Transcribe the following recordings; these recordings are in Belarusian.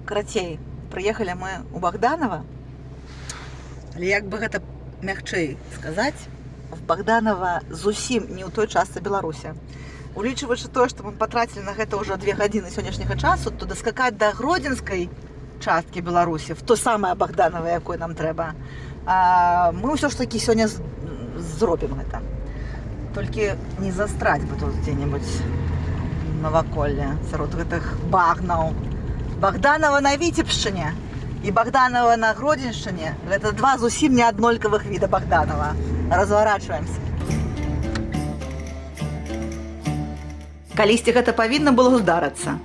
Карацей, прыехалі мы ў Богданова, але як бы гэта мягчэй сказаць, в Богданова зусім не ў той частцы Беларусі. Улічваючы тое, што мы патрацілі на гэта ўжо 2 гадзіны сённяшняга часу, то даскакаць да Гродзенскай часткі Беларусі, в то самае Богданова, якой нам трэба, мы ўсё ж такі сёння зробім гэта. Толькі не застраць бы тут дзе-небудзь наваколле сярод гэтых багнаў. Богданова на Віцебшчыне і Богданова на Гродзеншчыне – гэта 2 зусім не аднолькавых віда Богданова. Разворачваемся. Калісьці гэта павінна было здарыцца.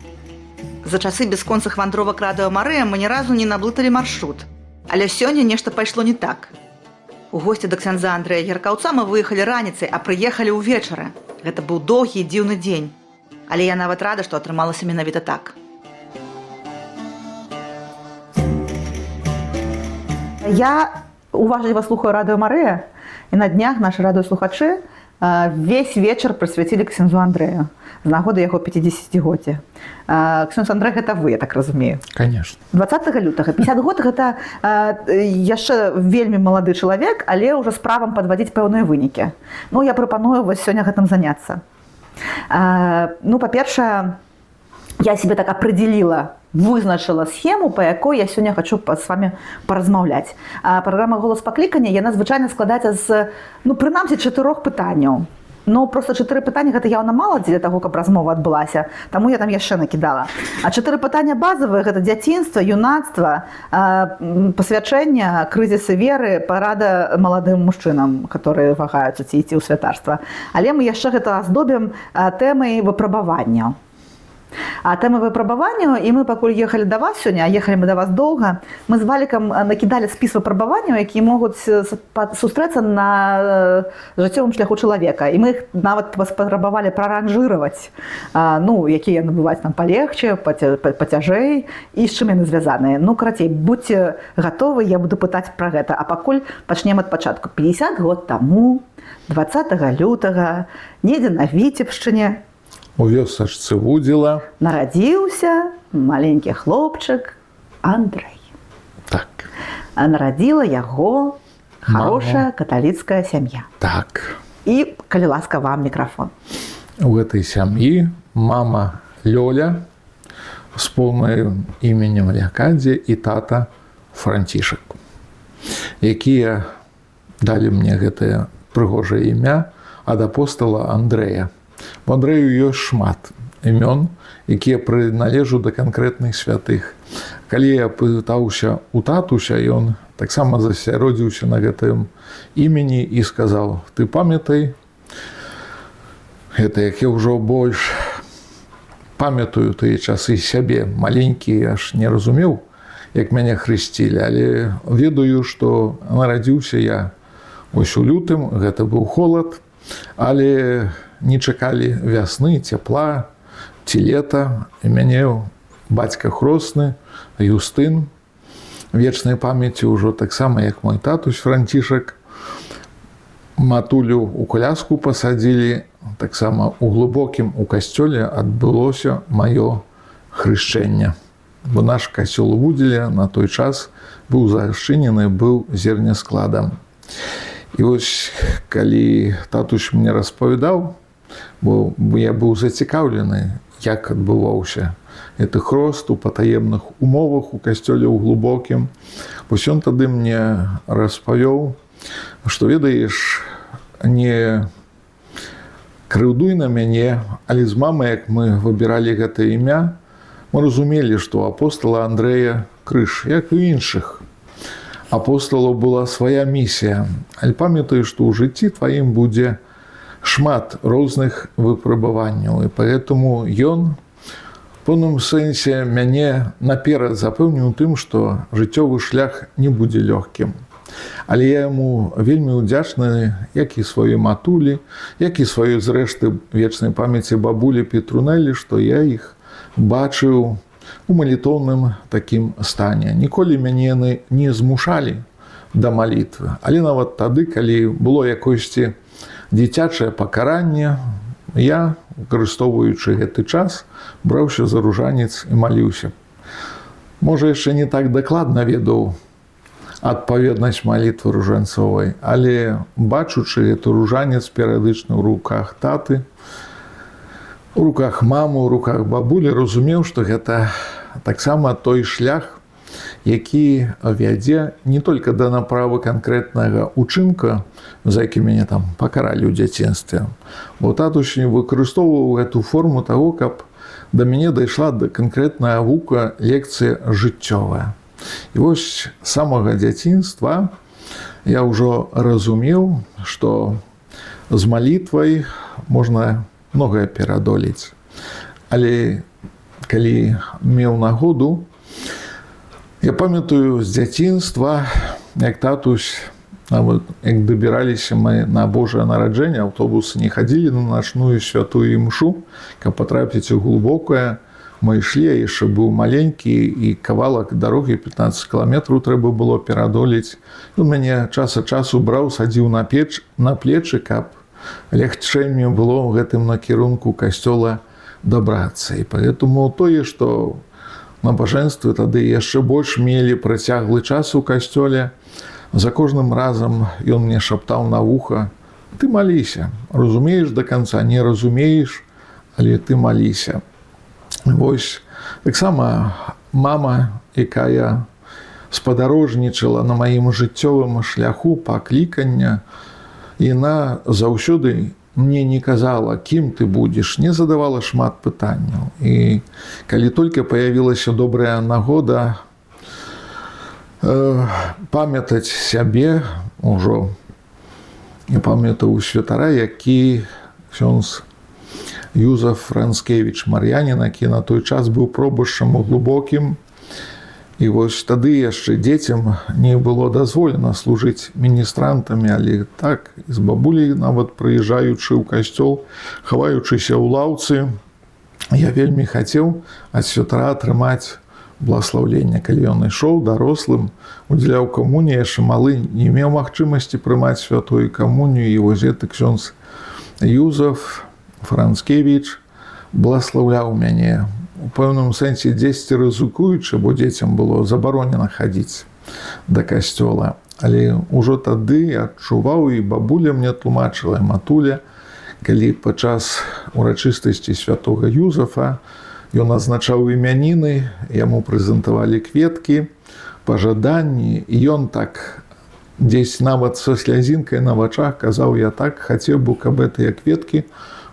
За часы бясконцых вандровак Радыё Марыя мы ні разу не наблыталі маршрут. Але сёння нешта пайшло не так. У госці да ксяндза Андрэя Яркаўца мы выехалі раніцай, а прыехалі ўвечары. Гэта быў доўгі і дзіўны дзень. Але я нават рада, што атрымалася менавіта так. Я уважліва слухаю Радыё Марыя, і на днях нашы радыёслухачы весь вечар прысвяцілі ксяндзу Андрэю з нагоды яго 50-годдзя. Ксяндз Андрэй, гэта вы, я так разумею? Конечно. 20 лютага. 50 год – гэта яшчэ вельмі малады чалавек, але ўжо з правам падвадзіць пэўныя вынікі. Ну, я прапаную вось сёння гэтым заняцца. Ну, па-першае, я себе так апрэдзеліла, вызначыла схему, па якой я сёння хочу з вами паразмаўляць. Праграма «Голас паклікання» яна звычайна складаецца з, ну, прынамсі 4 пытанняў. Ну, просто 4 пытання гэта яўна мала дзеля таго, каб размова адбылася, таму я там яшчэ накідала. А 4 пытання базавыя гэта дзяцінства, юнацтва, пасвячэння, крызісы веры, парада маладым мужчынам, которые вагаюцца ці ісці ў святарства. Але мы яшчэ гэта аздобім тэмай выпрабаванняў. А тэмы выпрабаванняў, і мы пакуль ехалі да вас сёння, а ехалі мы да вас доўга, мы з Валікам накідалі спіс выпрабаванняў, якія могуць сустрэцца на жыццёвым шляху чалавека. І мы іх нават паспрабавалі праранжыраваць, ну, якія набываць нам палегче, пацяжэй, і з чым яны звязаныя. Ну, карацей, будьце гатовы, я буду пытаць пра гэта. А пакуль пачнем ад пачатку. 50 год таму, 20 лютага, недзе на Віцебшчыне, у вёсачцы Вудзіла нарадзіўся маленькі хлопчык Андрэй. Так. Нарадзіла яго хорошая каталіцкая сям'я. Так. І, калі ласка, вам мікрафон. У гэтай сям'і мама Лёля з поўным іменем Лякадзе і тата Францішак, якія далі мне гэтае прыгожае імя ад апостала Андрэя. У Андрэю ёсць шмат імён, якія прыналежу да канкрэтных святых. Калі я пытаўся у татуся, ён таксама засяродзіўся на гэтым імені і сказаў: ты памятай, гэта як я ўжо больш памятаю тыя часы сябе, маленькі, я ж не разумеў, як мяне хрысцілі, але ведаю, што нарадзіўся я ось у лютым, гэта быў холад, але не чакалі вясны, цяпла ці лета. І мяне бацька хросны, Юстын, вечнай памяці ўжо таксама, як мой татусь Францішак, матулю у коляску пасадзілі, таксама у глыбокім у касцёле адбылося маё хрышчэнне. Бо наш касцёл у Вудзіле на той час быў зачынены, быў зернескладам. І вось, калі татусь мне распавядаў, бо я быў зацікаўлены, як адбываўся гэты хрост у патаемных умовах у касцёле ў глыбокім. Вось ён тады мне распавёў, што, ведаеш, не крыўдуй на мяне, але з мамай, як мы выбіралі гэта імя, мы разумелі, што у апостала Андрэя крыж, як і ў іншых. Апосталу была свая місія, але памятаю, што ў жыцці тваім будзе шмат розных выпрабаванняў, і поэтому ён в пэўным сэнсе мяне наперад запэўніў тым, што жыццёвы шлях не будзе лёгкім. Але я яму вельмі ўдзячны, як і сваёй матулі, як і сваёй зрэшты вечнай памяці бабулі Петрунэлі, што я іх бачыў у малітоўным такім стане. Ніколі мяне яны не змушалі да малітвы, але нават тады, калі было якосьці дзіцячае пакаранне, я, выкарыстоўваючы гэты час, браўся за ружанец і маліўся. Можа, яшчэ не так дакладна ведаў адпаведнасць малітвы ружанцовай, але бачучы гэты ружанец перыядычна ў руках таты, у руках мамы, у руках бабулі, разумеў, што гэта таксама той шлях, які вядзе не толькі да направы канкрэтнага учынка, за які мяне там пакаралі ў дзяцінстве, бо татусь выкарыстоўваў гэту форму таго, каб да мяне дайшла да канкрэтная гука лекцыя жыццёвая. І вось з самага дзяцінства я ўжо разумеў, што з малітвай можна многае пераадолець. Але калі меў нагоду, я памятаю з дзяцінства, як татусь, нават як дабіраліся мы на Божае нараджэнне, аўтобусы не хадзілі на начную святую імшу, каб патрапіць у глыбокае. Мы ішлі, я яшчэ быў маленькі, і кавалак дарогі 15 кіламетраў трэба было пераадолець. Ён мяне час ад часу браў, садзіў на плечы, каб лягчэй мне было ў гэтым накірунку касцёла дабрацца. І поэтому тое, што набажэнствы тады яшчэ больш мелі працяглы час у касцёле, за кожным разам ён мне шаптаў на вуха: ты маліся, разумееш да канца, не разумееш, але ты маліся. Вось таксама мама, якая спадарожнічала на маім жыццёвым шляху паклікання, яна заўсёды мне не казала, кім ты будзеш, не задавала шмат пытанняў. І калі толькі паявілася добрая нагода памятаць сябе, ужо не памятаю святара, які ксёндз Юзаф Францкевіч Мар'янін, які на той час быў пробышчам у глыбокім. І вось тады яшчэ дзецям не было дазволена служыць міністрантамі, але так, з бабуляй нават прыязджаючы ў касцёл, хаваючыся ў лаўцы, я вельмі хацеў ад святара атрымаць благаслаўленне. Калі ён ішоў дарослым, удзяляў камуніі, яшчэ малы не меў магчымасці прымаць святую камунію, і вось гэты ксёндз Юзаф Францкевіч благаслаўляў мяне. У пэўным сэнсе дзесьці рызыкуючы, бо дзецям было забаронена хадзіць да касцёла. Але ўжо тады адчуваў, і бабуля мне тлумачыла, матуля, калі падчас урачыстасці святога Юзафа ён азначаў імяніны, яму прэзентавалі кветкі, пажаданні, і ён так дзесь нават са слязінкай на вачах казаў: я так хацеў бы, каб гэтыя кветкі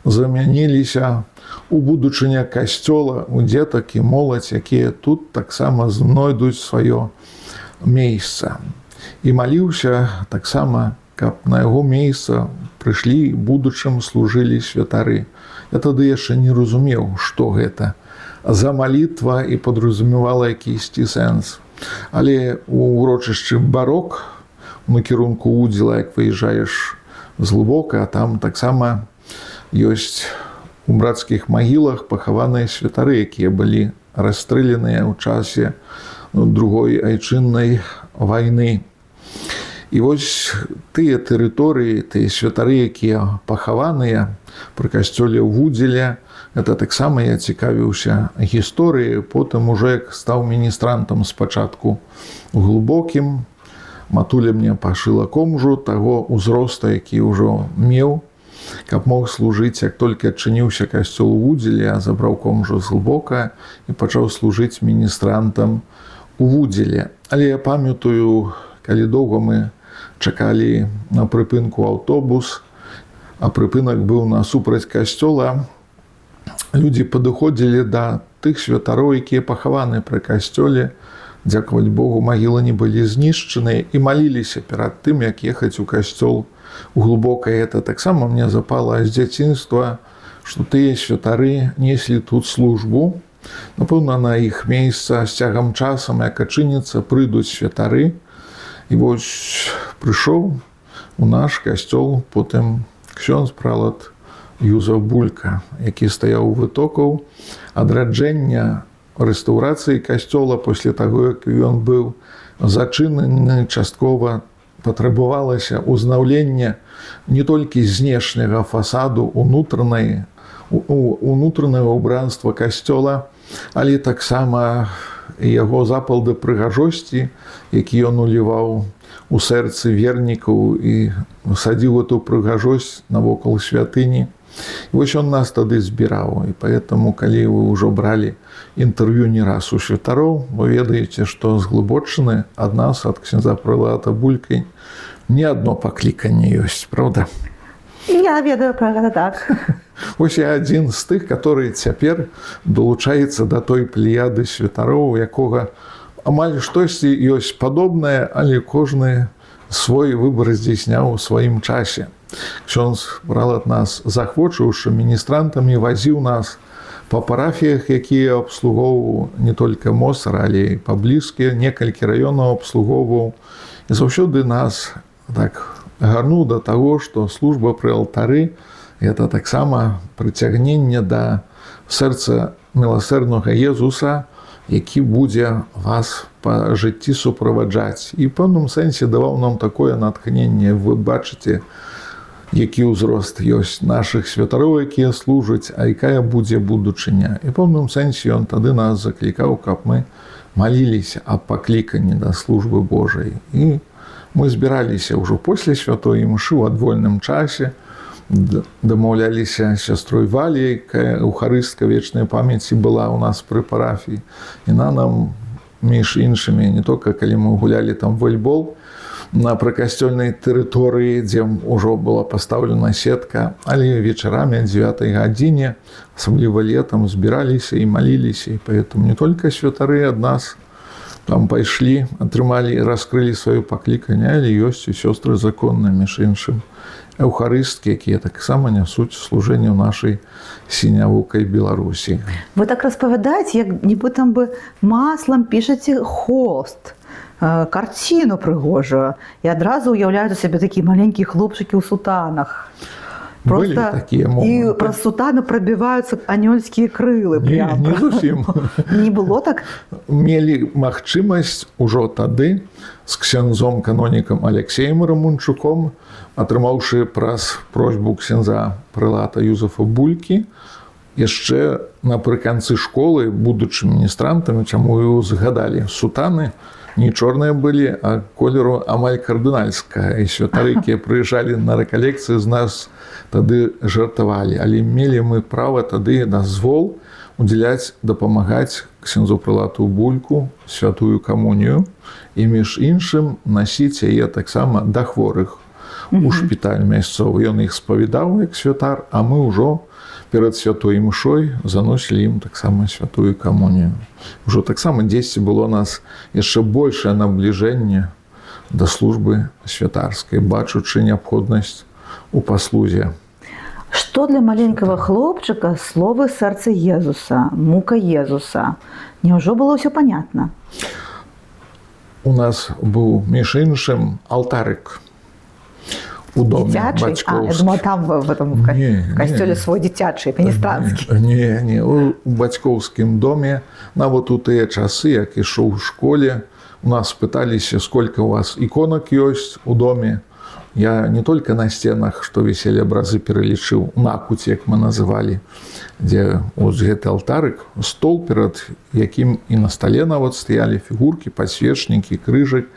замяніліся у будучыня касцёла, у дзетак і моладзь, якія тут таксама знойдуць сваё месца. І маліўся таксама, каб на яго месца прыйшлі і будучым служылі святары. Я тады яшчэ не разумеў, што гэта за малітва і падразумевала якісьці сэнс. Але у урочышчы Барок, у накірунку Удзіла, як выязджаеш з глыбока, там таксама ёсць у брацкіх магілах пахаваныя святары, якія былі расстрэленыя ў часе другой айчыннай вайны. І вось тыя тэрыторыі, тыя святары, якія пахаваныя пры касцёле ў Удзіле, гэта таксама я цікавіўся гісторыяй. Потым уже як стаў міністрантам спачатку у глыбокім, матуля мне пашыла комжу таго ўзроста, які ўжо меў, каб мог служыць. Як толькі адчыніўся касцёл у Удзіле, я забраў комжу з глыбока і пачаў служыць міністрантам у Удзіле. Але я памятаю, калі доўга мы чакалі на прыпынку аўтобус, а прыпынак быў насупраць касцёла, людзі падыходзілі да тых святароў, якія пахаваны пры касцёле. Дзякаваць Богу, магілы не былі знішчаныя, і маліліся перад тым, як ехаць у касцёл у глыбокае. Это таксама мне запала з дзяцінства, што тыя святары неслі тут службу. Напэўна, на іх месца з цягам часам, як адчыніцца, прыйдуць святары. І вось прыйшоў у наш касцёл потым ксёндз пралат Юзаф Булька, які стаяў у вытокаў адраджэння рэстаўрацыі касцёла. Пасля таго, як ён быў зачынены часткова, патрабавалася ўзнаўленне не толькі знешняга фасаду, унутранага ўбранства касцёла, але таксама і яго запал да прыгажосці, які ён уліваў у сэрцы вернікаў і садзіў эту прыгажосць навокал святыні. І вось ён нас тады збіраў. І поэтому, калі вы ўжо бралі інтэрв'ю не раз у святароў, вы ведаеце, што з Глыбочыны ад нас, ад ксяндза прэлата Булькай, не адно пакліканне ёсць, правда? Я ведаю пра гэта так. Вось я адзін з тых, который цяпер далучаецца да той плеяды святароў, у якога амаль штосьці ёсць падобнае, але кожны свой выбар здзейсняў у сваім часе. Ксёндз брал ад нас захвочыўшы міністрантамі, вазіў нас па парафіях, якія абслугоўваў не толькі Мосар, але і паблізкія, некалькі раёнаў абслугоўваў. І заўсёды нас так гарнуў да таго, што служба пры алтары – гэта таксама прыцягненне да сэрца міласэрнага Езуса, які будзе вас па жыцці суправаджаць. І ў пэўным сэнсе даваў нам такое натхненне. Вы бачыце, які ўзрост ёсць нашых святароў, якія служаць, а якая будзе будучыня. І ў пэўным сэнсе ён тады нас заклікаў, каб мы маліліся аб пакліканні да службы Божай. І мы збіраліся ўжо пасля святой імшы ў адвольным часе, дамаўляліся з сястрой Валяй, якая эўхарыстка вечнай памяці была ў нас пры парафіі. Яна нам, між іншымі, не толькі калі мы гулялі там вольбол, на прыкасцёльнай тэрыторыі, дзе ўжо была пастаўлена сетка, але вечарамі о 9 гадзіне, асабліва летам, збіраліся і маліліся. І поэтому не толькі святары ад нас там пайшлі, атрымалі і раскрылі сваё пакліканне, але ёсць і сёстры законныя, між іншым, эўхарысткі, якія таксама нясуць служэнне ў нашай сінявукай Беларусі. Вы так распавядаеце, як нібыта бы маслам пішаце холст, карціну прыгожую, і адразу ўяўляюць у сябе такія маленькія хлопчыкі ў сутанах. Былі такія І моманты. праз сутаны прабіваюцца анёльскія крылы. Не зусім. Не было так? Мелі магчымасць ужо тады з ксяндзом канонікам Алексеем Рамунчуком, атрымаўшы праз просьбу ксяндза прэлата Юзефа Булькі, яшчэ напрыканцы школы, будучы міністрантамі, чаму і згадалі, сутаны не чорныя былі, а колеру амаль кардынальскага. І святары, якія прыязджалі на рэкалекцыі, з нас тады жартавалі. Але мелі мы права тады дазвол удзяляць, дапамагаць ксяндзу прэлату Бульку святую камунію і, між іншым, насіць яе таксама да хворых у шпіталь мясцовы. Ён іх спавядаў як святар, а мы ўжо перад святой імшой заносілі ім таксама святую камунію. Ужо таксама дзесьці было нас яшчэ большае набліжэнне да службы святарскай, бачучы неабходнасць у паслузе. Што для маленькага хлопчыка словы сэрца Езуса, мука Езуса? Няўжо было ўсё панятна? У нас быў, між іншым, алтарык у доме бацькоўскім. Я думала, там в этом касцёле свой дзіцячы, міністранскі. Не, у бацькоўскім доме, нават у тыя часы, як ішоў у школе, у нас пыталіся, сколько у вас іконак ёсць у доме. Я не толькі на сценах, што віселі абразы, пералічыў, накуць, як мы называлі, дзе ось гэты алтарык, стол, перад якім і на стале нават стаялі фігуркі, падсвечнікі, крыжык,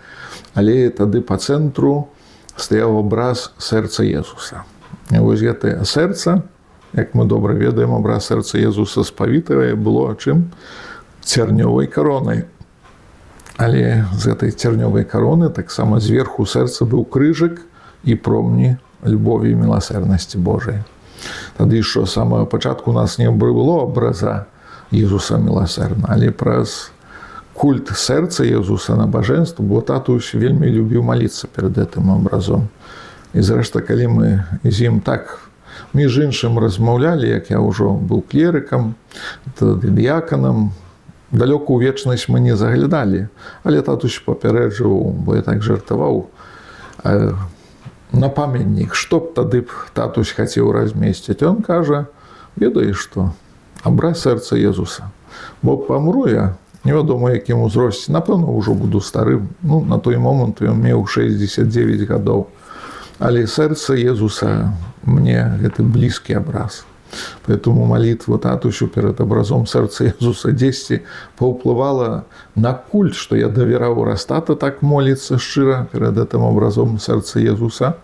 але тады па цэнтру стаяў абраз сэрца Езуса. І вось гэтае сэрца, як мы добра ведаем, абраз сэрца Езуса спавітавае было чым? Цярнёвай каронай. Але з гэтай цярнёвай кароны таксама зверху сэрца быў крыжык і промні любові і міласэрнасці Божай. Тады што з самага пачатку у нас не было абраза Езуса міласэрна, але праз культ сэрца Езуса набажэнства, бо татусь вельмі любіў маліцца перад гэтым абразом. І зрэшта, калі мы з ім так, між іншым, размаўлялі, як я ўжо быў клерыкам, дыяканам, далёка ў вечнасць мы не заглядалі, але татусь папярэджваў, бо я так жартаваў, на памятнік, што б тады б татусь хацеў размесціць. Ён кажа, ведаеш што, абраз сэрца Езуса. Бо памру я, невядома якім узросце, напэўна, ўжо буду старым. Ну, на той момант ён меў 69 гадоў. Але сэрца Езуса мне гэты блізкі абраз. Поэтому молитва татусю перед образом сердца Иисуса дзесьці паўплывала на культ, что я доверял, раз тата так молится шчыра перед этим образом сердца Иисуса.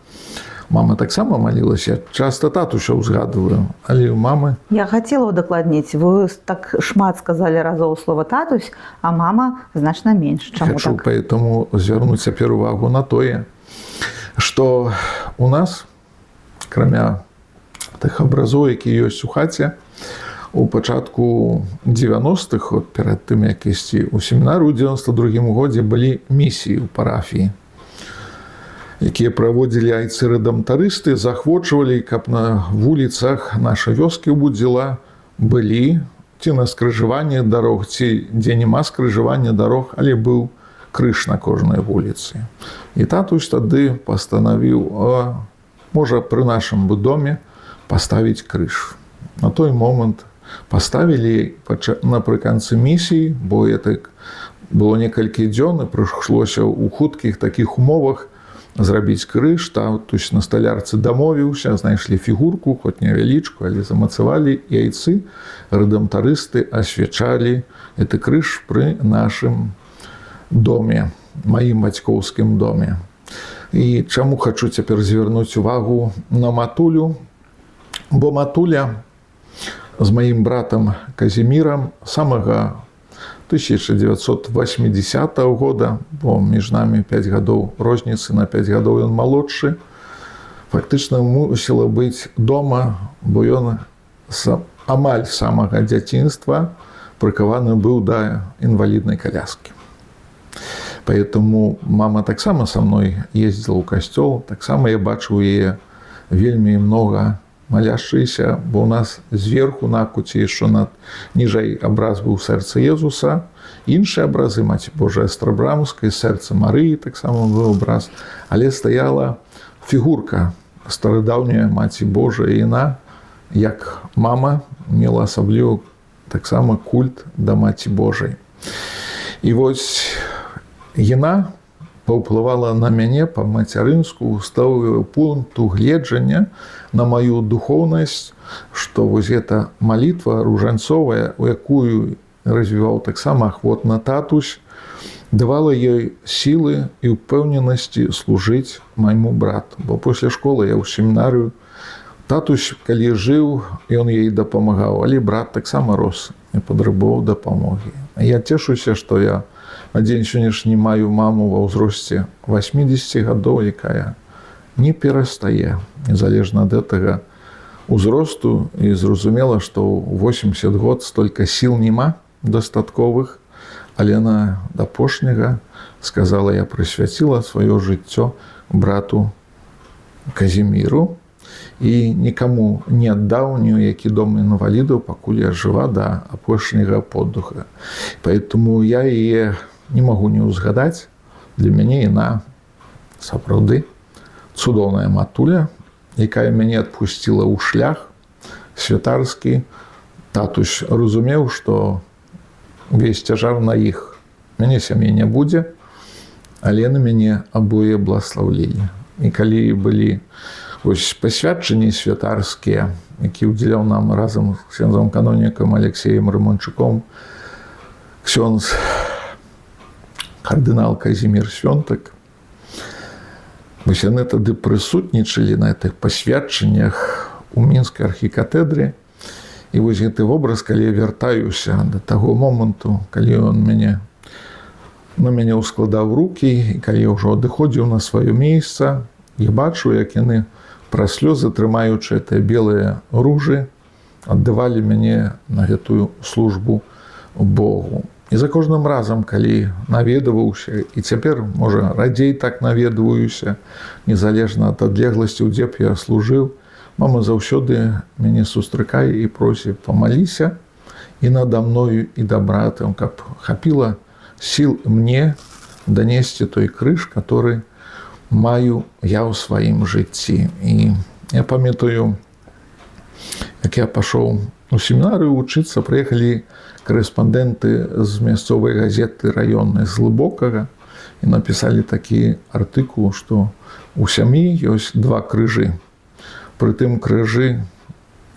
Мама таксама молилась, я часто татуся узгадываю, але у мамы... Я хотела удакладніць, вы так шмат сказали разоў слова татусь, а мама значна менш. Чаму Хочу так? поэтому звернуть цяпер увагу на тое, что у нас, кроме тых абразоў, які ёсць у хаце, у пачатку 90-х, от перад тым, як ісці ў семінару ў 92-м годзе, былі місіі ў парафіі, якія праводзілі айцы-рэдэмтарысты, захвочвалі, каб на вуліцах нашай вёскі ў Будзіла былі ці на скрыжаванні дарог, ці дзе няма скрыжавання дарог, але быў крыж на кожнай вуліцы. І татусь тады пастанавіў, можа, пры нашым бы доме паставіць крыж. На той момант паставілі напрыканцы місіі, бо это было некалькі дзён, і прыйшлося ў хуткіх такіх умовах зрабіць крыж, татусь на сталярцы дамовіўся, знайшлі фігурку, хоць невялічку, але замацавалі, і айцы, рэдэмтарысты асвячалі гэты крыж пры нашым доме, маім бацькоўскім доме. І чаму хачу цяпер звярнуць увагу на матулю, бо матуля з маім братам Казімірам самага 1980 года, бо між намі 5 гадоў розніцы, на 5 гадоў ён малодшы, фактычна мусіла быць дома, бо ён амаль самага дзяцінства прыкаваны быў да інваліднай коляскі. Поэтому мама таксама са мной ездзіла ў касцёл, таксама я бачыў яе вельмі многа маляшчыся, бо ў нас зверху на куце яшчэ над ніжэй абраз быў сэрца Езуса, іншыя абразы Маці Божай Астрабрамскай, сэрца Марыі таксама быў абраз, але стаяла фігурка старадаўняя Маці Божая, і яна, як мама, мела асаблівы таксама культ да Маці Божай. І вось яна паўплывала на мяне па-мацярынску, стаў пункту гледжання на маю духоўнасць, што вось гэта малітва ружанцовая, у якую развіваў таксама ахвотна татусь, давала ёй сілы і ўпэўненасці служыць майму брату. Бо пасля школы я ў семінарыю, татусь, калі жыў, ён ёй дапамагаў, але брат таксама рос і патрабаваў дапамогі. Я цешуся, што я на дзень сённяшні маю маму ва ўзросце 80 гадоў, якая не перастае, незалежна ад гэтага узросту, і зразумела, што ў 80 год столькі сіл няма дастатковых, але на да апошняга сказала, я прысвяціла сваё жыццё брату Казіміру і нікаму не аддаў ні ў які дом інвалідаў, пакуль я жыва да апошняга поддуха. Поэтому я яе не магу не ўзгадаць. Для мяне яна сапраўды цудоўная матуля, якая мяне адпусціла ў шлях святарскі. Татусь разумеў, што увесь цяжар на іх. Мяне сям'і не будзе, але на мяне абое бласлаўленне. І калі былі вось пасвячанні святарскія, які ўдзеляў нам разам з ксёндзам канонікам Алексеем Рамончуком ксёндз кардынал Казімір Свёнтак, вось яны тады прысутнічалі на гэтых пасвячаннях у мінскай архікатедры. І вось гэты вобраз, калі я вяртаюся да таго моманту, калі ён на мяне ўскладаў рукі, і калі я ўжо адыходзіў на сваё месца, я бачу, як яны праз слёзы, трымаючы гэтыя белыя ружы, аддавалі мяне на гэтую службу Богу. І за кожным разам, калі наведаваўся, і цяпер, можа, радзей так наведваюся, незалежна ад адлегласці, дзе б я служыў, мама заўсёды мяне сустракае і просіць, памаліся і нада мною, і да братам, каб хапіла сіл мне данесці той крыж, который маю я ў сваім жыцці. І я памятаю, як я пашоў у семінарыю вучыцца, прыехалі корэспандэнты з мясцовай газеты раённай з Глыбокага і напісалі такі артыкул, што у сям'і ёсць 2 крыжы. Пры тым крыжы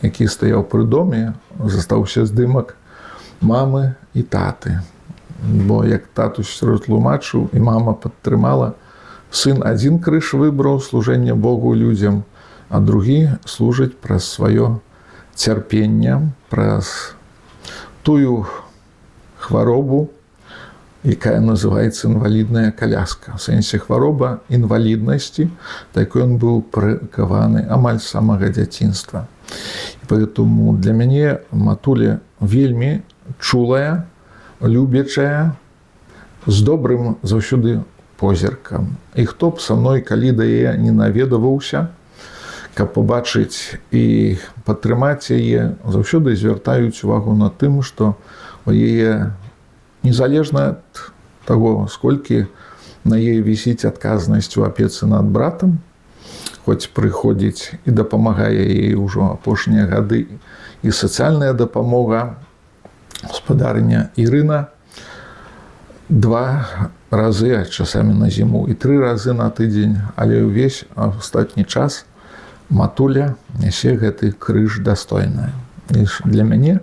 які стаяў пры доме, застаўся здымак мамы і таты. Бо як татусь растлумачыў, і мама падтрымала, сын адзін крыж выбраў служэнне Богу людзям, а другі служыць праз сваё цярпенне, праз тую хваробу, якая называецца інвалідная коляска. В сэнсе хвароба інваліднасці, так ён быў прыкаваны амаль з самага дзяцінства. І поэтому для мяне матуля вельмі чулая, любячая, з добрым заўсёды позіркам. І хто б са мной, калі да яе не наведаваўся, каб побачыць і падтрымаць яе, заўсёды звяртаюць увагу на тым, што у яе незалежна ад таго, сколькі на яе вісіць адказнасць у апецы над братам, хоць прыходзіць і дапамагае яе ўжо апошнія гады, і сацыяльная дапамога, гаспадарыня Ірына 2 разы, а часамі на зіму, і 3 разы на тыдзень, але ўвесь астатні час матуля нясе гэты крыж дастойна. І для мяне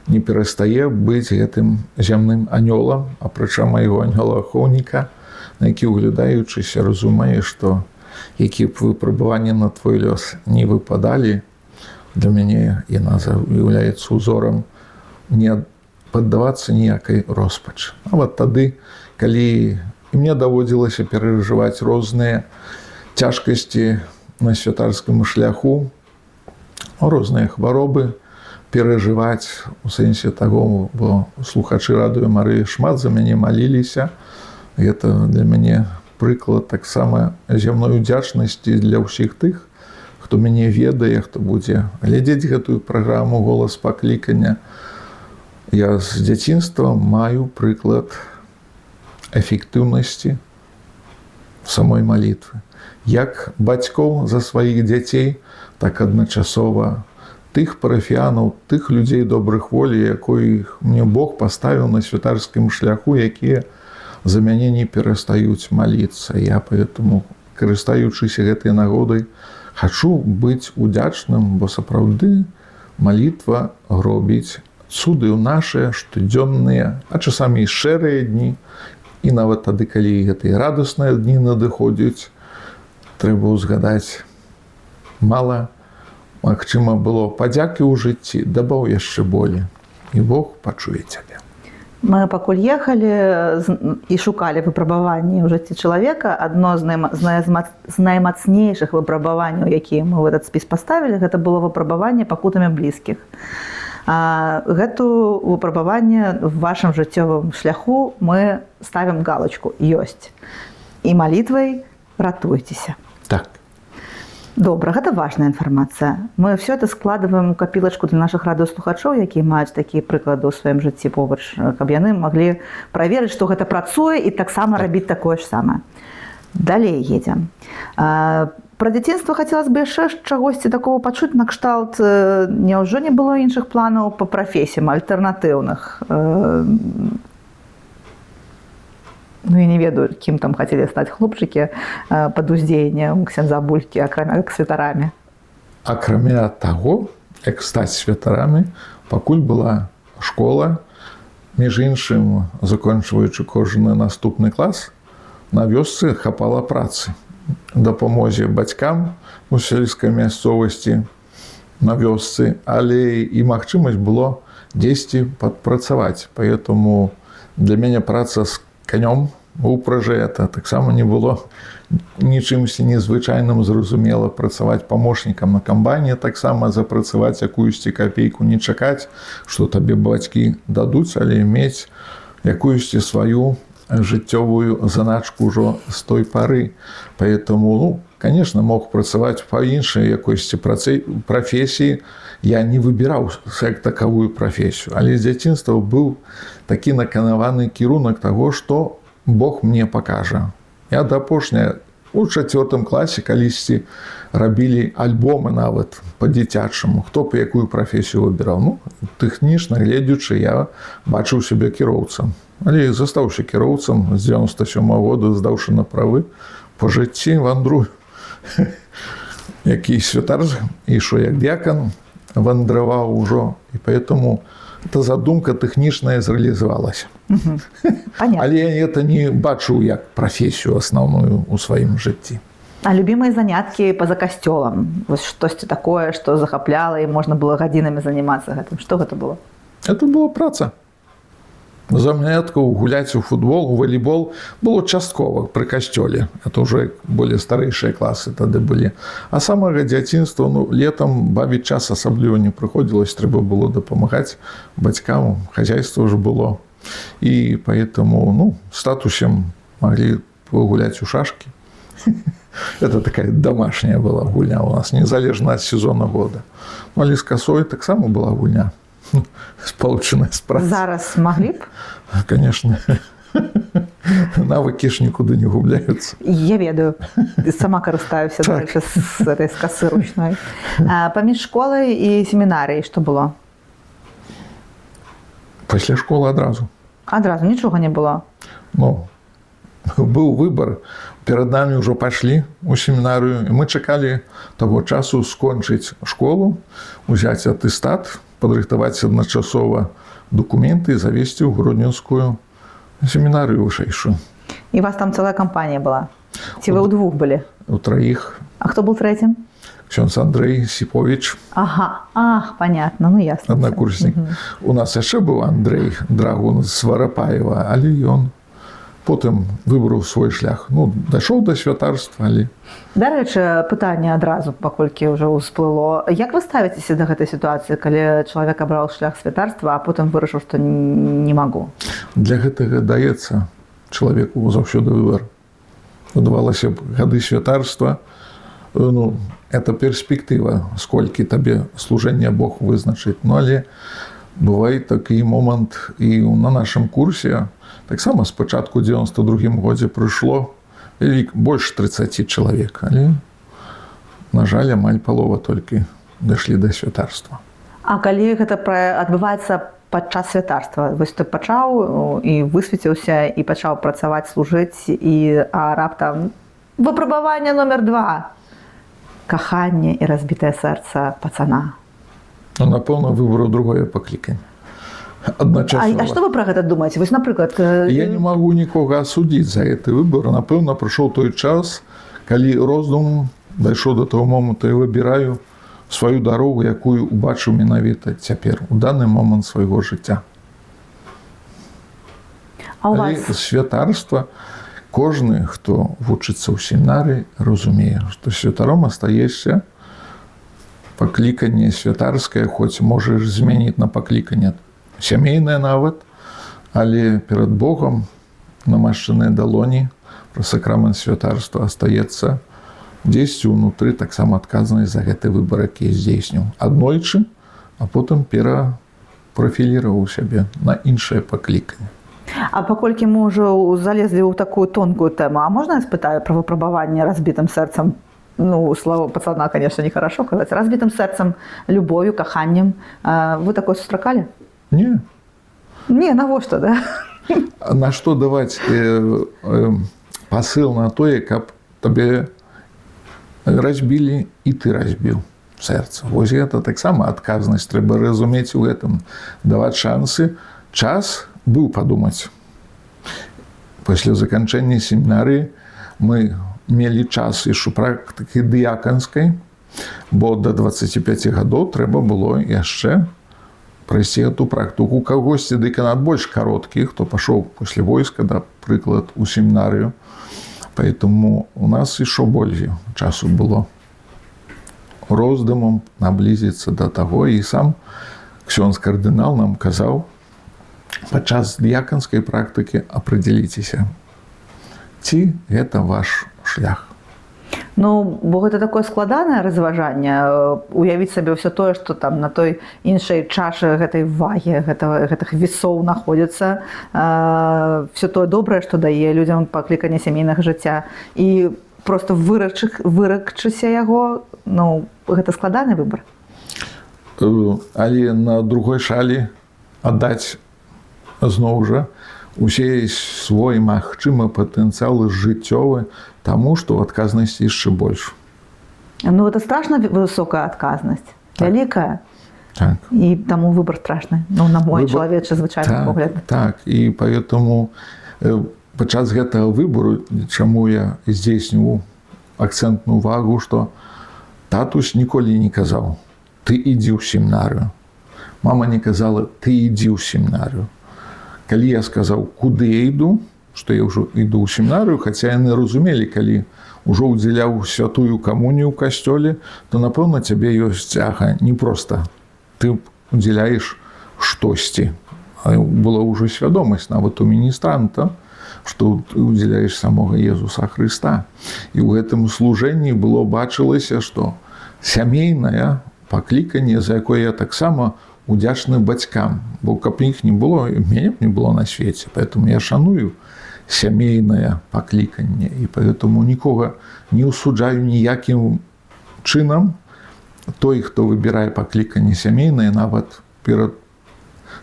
не перастае быць гэтым зямным анёлам, апрача майго анёла-ахоўніка, на які, углядаючыся, разумее, што які б выпрабаванні на твой лёс не выпадалі, для мяне яна з'яўляецца узорам не паддавацца ніякай роспачы. А вот тады, калі мне даводзілася перажываць розныя цяжкасці на святарскім шляху, розныя хваробы, перажываць у сэнсе таго, бо слухачы Радыё Марыі шмат за мяне маліліся. Гэта для мяне прыклад таксама зямной удзячнасці для ўсіх тых, хто мяне ведае, хто будзе глядзець гэтую праграму «Голас паклікання». Я з дзяцінства маю прыклад эфектыўнасці самой малітвы. Як бацькоў за сваіх дзяцей, так адначасова тых парафіянаў, тых людзей добрых волі, якіх мне Бог паставіў на святарскім шляху, якія за мяне не перастаюць маліцца. Я поэтому, карыстаючыся гэтай нагодай, хачу быць удзячным, бо сапраўды малітва робіць цуды ў нашыя штодзённыя, а часамі і шэрыя дні. І нават тады, калі гэтыя радасныя дні надыходзяць, трэба ўзгадаць мала, магчыма, было падзякі ў жыцці, дабаў яшчэ болі. І Бог пачуе цябе. Мы пакуль ехалі і шукалі выпрабаванні ў жыцці чалавека, адно з наймацнейшых выпрабаванняў, якія мы ў этот спіс паставілі, гэта было выпрабаванне пакутамі блізкіх. Гэту выпрабаванне в вашым жыццёвым шляху мы ставім галочку «Ёсць». І малітвай ратуйцеся. Так. Добра, гэта важная інфармацыя. Мы все это складываем у капілачку для нашых радыёслухачоў, якія маюць такія прыклады ў сваім жыцці побач, каб яны маглі праверыць, што гэта працуе і таксама рабіць такое ж самае. Далей едзем. Пра дзяцінства хацелася б яшчэ чагосьці такого пачуць накшталт. Няўжо не было іншых планаў па прафесіям альтэрнатыўных? Ну, я не ведаю, кім там хацелі стаць хлопчыкі пад уздзеяннем ксяндза Булькі, акрамя як святарамі. Акрамя таго, як стаць святарамі, пакуль была школа, між іншым, закончваючы кожны наступны клас, на вёсцы хапала працы. Дапамозе бацькам у сельскай мясцовасці на вёсцы, але і магчымасць было дзесьці падпрацаваць. Поэтому для мяне праца з канём у упражы это таксама не было нічымсьці незвычайным, зразумела, працаваць памочнікам на камбайне, таксама запрацаваць якуюсьці капейку, не чакаць, што табе бацькі дадуць, але мець якуюсьці сваю жыццёвую заначку ўжо з той пары. Поэтому, конечно, мог працаваць па іншай якойсьці прафесіі. Я не выбіраў як такавую прафесію, але з дзяцінства быў такі наканаваны кірунак таго, што Бог мне пакажа. Я да апошняя у 4 класе калісьці рабілі альбомы нават па-дзіцячаму, хто па якую прафесію выбіраў. Ну, тэхнічна гледзячы, я бачыў сябе кіроўцам. Але застаўся кіроўцам з 97 года, здаўшы на правы, па жыцці вандрую. Які святар, ішоў як д'якан, вандраваў ужо, і поэтому эта задумка тэхнічная зрэалізавалася. Понятно. Але я это не бачыў як прафесію асноўную ў сваім жыцці. А любимые заняткі па-за касцёлам? Вось штосьці такое, што захапляла і можна было гадзінамі займацца гэтым. Што гэта было? Это была праца. Заняткаў гуляць у футбол, у волейбол было часткова пры касцёле. Это уже более старэйшыя класы тады былі. А самага дзяцінства, летам бавіць час асабліва не прыходзілось, трэба было дапамагаць бацькам, хозяйство уже было. І поэтому, статусем могли погулять у шашки. Это такая домашняя была гульня у нас, незалежно от сезона года. Але з косой таксама была гульня. Спалучаная з працы. Зараз маглі б? Конечно. Навыкі ж нікуды не губляюцца. Я ведаю. Сама карыстаюся, дарэчы, з этой косы ручной. Паміж школай і семінарыяй што было? Пасля школы адразу. Адразу нічога не было? Быў выбар. Перад намі ўжо пайшлі ў семінарыю. І мы чакалі таго часу скончыць школу, узяць атэстат, падрыхтаваць адначасова документы і завесці ў гродненскую семінарыю вышэйшую. І у вас там цэлая кампанія была? Ці вы ўдвух былі? У траіх. А хто был трэцім? Ксёндз Андрэй Сіповіч. Понятно, ясно. Аднакурснік. У нас яшчэ быў Андрэй Драгун з Сварапаева, але ён потым выбраў свой шлях. Дайшоў да святарства, але... Дарэчы, пытанне адразу, паколькі ўжо ўсплыло. Як вы ставіцеся да гэтай сітуацыі, калі чалавек абраў шлях святарства, а потым вырашыў, што не магу? Для гэтага даецца чалавеку заўсёды выбар. Здавалася б, гады святарства, это перспектыва, сколькі табе служэння Бог вызначыць. Але бывае такі момант і на нашым курсе, таксама з пачатку 92-м годзе прыйшло больш 30 чалавек, але, на жаль, амаль палова толькі дайшлі да святарства. А калі гэта адбываецца падчас святарства? Вось ты пачаў і высвеціўся, і пачаў працаваць, служыць, а раптам выпрабаванне номер 2. Каханне і разбітае сэрца пацана. Напэўна, выбраў другое пакліканне. Адначасова. А што вы пра гэта думаеце? Вось, напрыклад... Я не магу нікога асудзіць за гэты выбор. Напэўна, прыйшоў той час, калі роздум дайшоў да таго моманту і выбіраю сваю дарогу, якую убачыў менавіта цяпер, у даны момант свайго жыцця. А у вас? Святарства, кожны, хто вучыцца ў семінарыі, разумее, што святаром астаешся, пакліканне святарскае, хоць можаш змяніць на пакліканне сямейнае нават, але перад Богом намашчаныя далоні пра сакрамент святарства астаецца дзесьці ўнутры таксама адказнасць за гэты выбар, які здзейсніў аднойчы, а потым перапрафіліраваў сябе на іншае пакліканне. А паколькі мы ўжо залезлі ў такую тонкую тэму, а можна я спытаю пра выпрабаванне разбітым сэрцам? Слова пацана, конечно, нехорошо казаць. Разбітым сэрцам, любов'ю, каханнем. Вы такое сустракалі? Не. Не, навошта, да? На што даваць пасыл на тое, каб табе разбілі і ты разбіў сэрца. Вось гэта таксама адказнасць. Трэба разумець у гэтым, даваць шансы. Час быў падумаць. Пасля заканчэння семінарыі мы мелі час яшчэ практыкі дыяканскай, бо да 25 гадоў трэба было яшчэ прайсці эту практыку. Кагосьці дэканат больш кароткі, хто пашоў пасля войска, да прыклад, у семінарыю. Поэтому у нас яшчэ больш часу было роздумам наблізіцца да таго, і сам ксёндз кардынал нам казаў, падчас дыяканскай практыкі апрэдзеліцеся, ці гэта ваш шлях. Бо гэта такое складанае разважанне. Уявіць сабе ўсё тое, што там на той іншай чашы гэтай вагі, гэтых весоў знаходзіцца, все тое добрае, што дае людзям пакліканне сямейнага жыцця, і проста выракчыся яго, гэта складаны выбар. Але на другой шалі аддаць зноў жа усе свой магчымы патэнцыял жыццёвы таму, што адказнасці яшчэ больш. Это страшна высокая адказнасць, вялікая. Так. І таму выбар страшны, ну, на мой Выбор- чалавечы звычайны Так, погляд. так. І поэтому падчас гэтага выбору, чаму я здзейсніваў акцэнтную увагу, што татусь ніколі не казаў: ты ідзі ў семінарыю. Мама не казала: ты ідзі ў семінарыю. Калі я сказаў, куды я іду, што я ўжо іду ў семінарыю, хаця яны разумелі, калі ўжо ўдзяляў святую камунію ў касцёле, то, напэўна, цябе ёсць цяга не проста. Ты удзяляеш штосьці. Была ўжо свядомасць нават у міністранта, што ты удзяляеш самога Езуса Хрыста. І ў гэтым служэнні было бачылася, што сямейнае пакліканне, за якое я таксама удзячны бацькам, бо каб іх не было, мяне б не было на свеце. Поэтому я шаную сямейнае пакліканне і поэтому нікога не ўсуджаю ніякім чынам. Той, хто выбірае пакліканне сямейнае, нават перад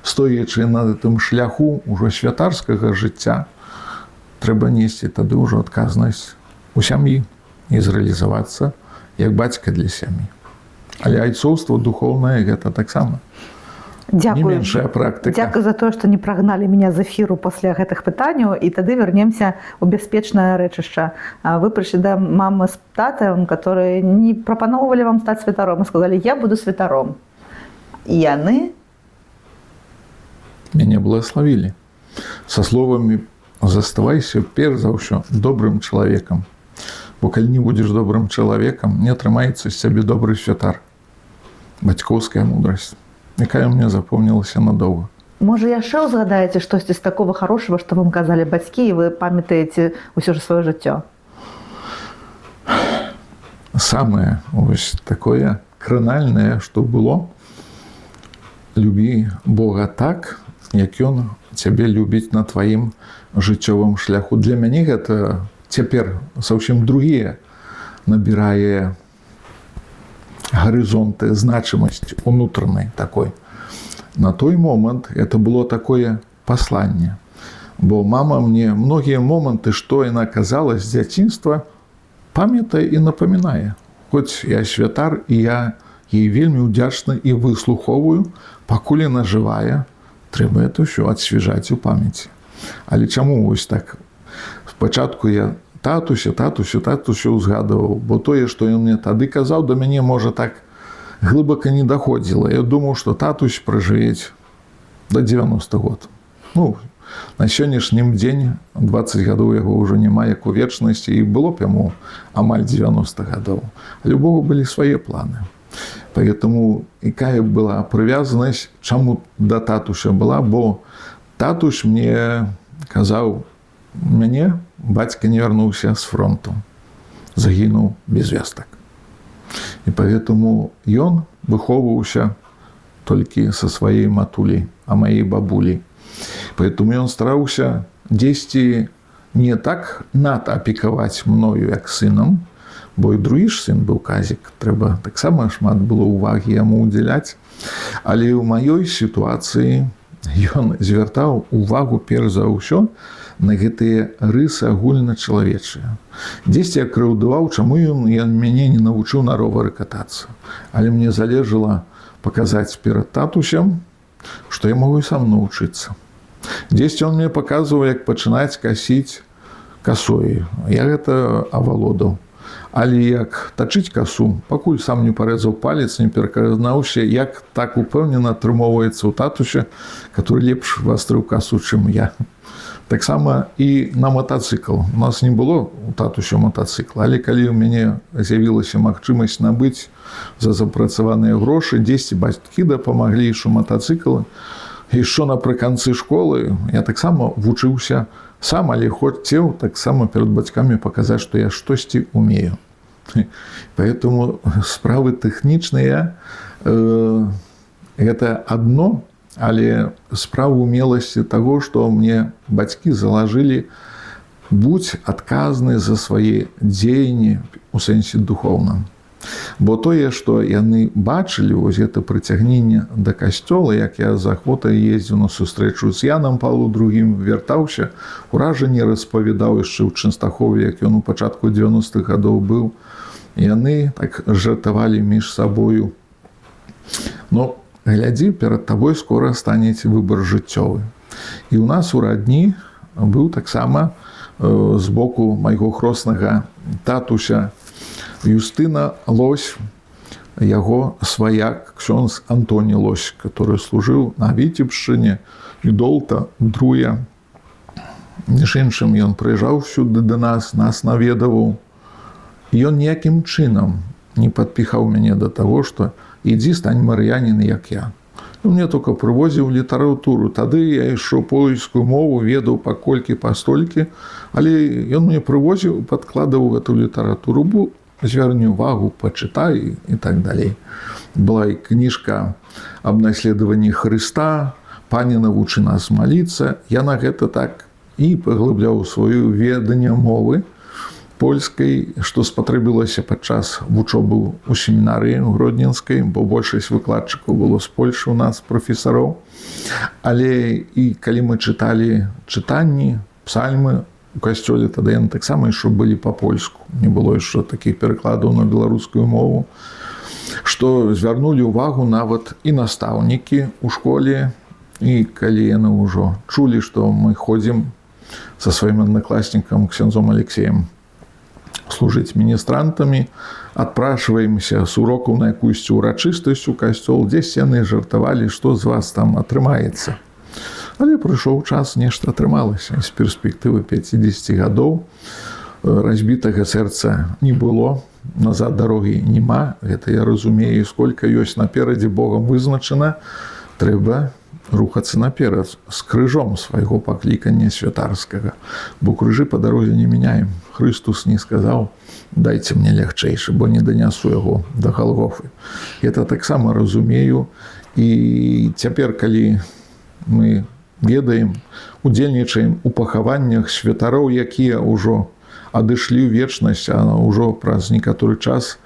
стоячы на гэтым шляху ўжо святарскага жыцця, трэба несці тады ўжо адказнасць у сям'і і зрэалізавацца як бацька для сям'і. Але айцоўства духоўнае гэта таксама не меншая практыка. Дзякуй за тое, што не прагналі меня з эфіру пасля гэтых пытанняў, і тады вернемся ў бяспечнае рэчышча. Вы прыйшлі да мамы з татам, которые не прапаноўвалі вам стаць святаром, і сказалі: я буду святаром. І яны мяне благословілі са словамі: заставайся перш за ўсё добрым чалавекам. Бо калі не будзеш добрым чалавекам, не атрымаецца з цябе добры святар. Бацькоўская мудрасць, якая мне запомнілася надоўга. Можа, яшчэ ўзгадаеце штосьці з такого хорошего, што вам казалі бацькі, і вы памятаеце ўсё ж сваё жыццё? Самае вось такое кранальнае, што было: любі Бога так, як Ён цябе любіць на тваім жыццёвым шляху. Для мяне гэта цяпер зусім другія набірае гарызонты, значимасць унутранай такой. На той момант это было такое пасланне. Бо мама мне многія моманты, што яна казала з дзяцінства, памятае і напамінае. Хоць я святар, і я ей вельмі ўдзячны і выслухоўваю, пакуль яна жывая, трэба это ўсё адсвежаць у памяці. Але чаму вось так? Спачатку я татуся ўзгадываў, бо тое, што ён мне тады казаў, да мяне, можа, так глыбока не даходзіла. Я думаў, што татусь пражывець да 90 год. Ну, на сённяшнім дзень 20 гадоў яго ўжо няма як у вечнасці, і было б яму амаль 90 гадоў. Але у Бога былі свае планы. Поэтому якая была прывязанасць, чаму да татуся была, бо татусь мне казаў: мяне бацька не вярнуўся з фронту, загінуў без вестак. І поэтому ён выхоўваўся толькі са сваёй матуляй, а маёй бабуляй. Поэтому ён стараўся дзесьці не так надапекаваць мною, як сынам, бо і другі ж сын быў Казік, трэба таксама шмат было ўвагі яму ўдзяляць. Але ў маёй сітуацыі ён звяртаў увагу перш за ўсё на гэтыя рысы агульначалавечыя. Дзесьці я крыўдаваў, чаму ён мяне не навучыў на ровары катацца. Але мне залежала паказаць перад татусем, што я магу і сам навучыцца. Дзесьці ён мне паказваў, як пачынаць касіць касой. Я гэта авалодаў. Але як тачыць касу, пакуль сам не парэзаў палец, не пераканаўся, як так упэўнена атрымоўваецца ў татуся, который лепш вастрыў касу, чым я. Таксама і на матацыкл. У нас не было у татуся матацыкла, але калі ў мяне з'явілася магчымасць набыць за запрацаваныя грошы, дзесьці бацькі дапамаглі, што матацыклы. І што напрыканцы школы я таксама вучыўся сам, але хацеў таксама перад бацькамі паказаць, што я штосьці умею. Поэтому справы тэхнічныя гэта адно, але справа умеласці таго, што мне бацькі залажылі: будзь адказны за свае дзеянні у сэнсе духоўным. Бо тое, што яны бачылі, вось гэта прыцягненне да касцёла, як я з ахвотай ездзіў на сустрэчу з Янам Павлом II, вяртаўся, уражанне распавядаў яшчэ ў Чэнстахове, як ён у пачатку 90-х гадоў быў. Яны так жартавалі між сабою. Ну, глядзі, перад табой скора станеце выбар жыццёвы. І ў нас у радні быў таксама з боку майго хроснага татуся Юстына Лось, яго сваяк ксёндз Антоні Лось, который служыў на Віцебшчыне, Юдолта, Друя. Між іншым, ён прыязджаў сюды да нас наведаваў. Ён ніякім чынам не падпіхаў мяне да таго, што ідзі стань мар'янін, як я. Мне только прывозіў літаратуру. Тады я ішоў польскую мову, ведаў паколькі, пастолькі, але ён мне прывозіў, падкладаў гэту літаратуру, звярні увагу, пачытай і так далей. Была і кніжка аб наследаванні Хрыста, пані навучы нас маліцца. Я на гэта так і паглыбляў сваё веданне мовы польскай, што спатрэбілася падчас вучобы ў семінарыі гродненскай, бо большасць выкладчыкаў было з Польшы у нас, прафесароў. Але і калі мы чыталі чытанні, псальмы у касцёле, тады яны таксама яшчэ былі па-польску. Не было яшчэ такіх перакладаў на беларускую мову, што звярнулі ўвагу нават і настаўнікі ў школе. І калі яны ўжо чулі, што мы ходзім са сваім аднакласнікам ксяндзом Алексеем служыць міністрантамі, адпрашваемся з урокаў на якуюсьці ўрачыстасць у касцёл, дзесь яны жартавалі, што з вас там атрымаецца. Але прыйшоў час, нешта атрымалася. З перспектывы 50 гадоў разбітага сэрца не было, назад дарогі няма. Гэта я разумею, сколькі ёсць наперадзе Богам вызначана, трэба рухацца наперад з крыжом свайго паклікання святарскага. Бо крыжы па дарозе не мяняем. Хрыстус не сказаў: дайце мне лягчэйшы, бо не данясу яго да Галгофы. Гэта таксама разумею. І цяпер, калі мы ведаем, удзельнічаем у пахаваннях святароў, якія ўжо адышлі ў вечнасць, а ўжо праз некаторы час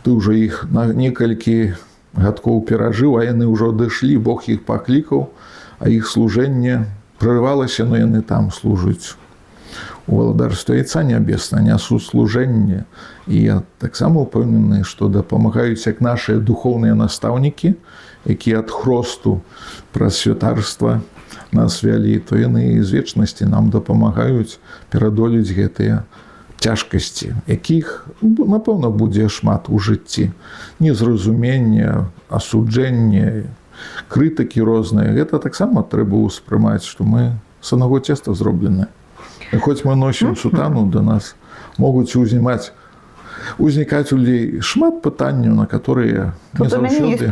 ты ўжо іх на некалькі гадкоў перажыў, а яны ўжо адышлі, Бог іх паклікаў, а іх служэнне прырывалася, но яны там служаць у валадарстве Айца Нябеснага, нясуць служэнне. І я таксама ўпэўнены, што дапамагаюць як нашыя духоўныя настаўнікі, якія ад хросту праз святарства нас вялі, то яны з вечнасці нам дапамагаюць перадолець гэтыя цяжкасці, якіх, напэўна, будзе шмат у жыцці. Незразумення, асуджэнне, крытыкі розныя. Гэта таксама трэба ўспрымаць, што мы з аднаго цеста зроблены. І хоць мы носім сутану, да нас могуць узнікаць у людей шмат пытанняў, на которые не заўсёды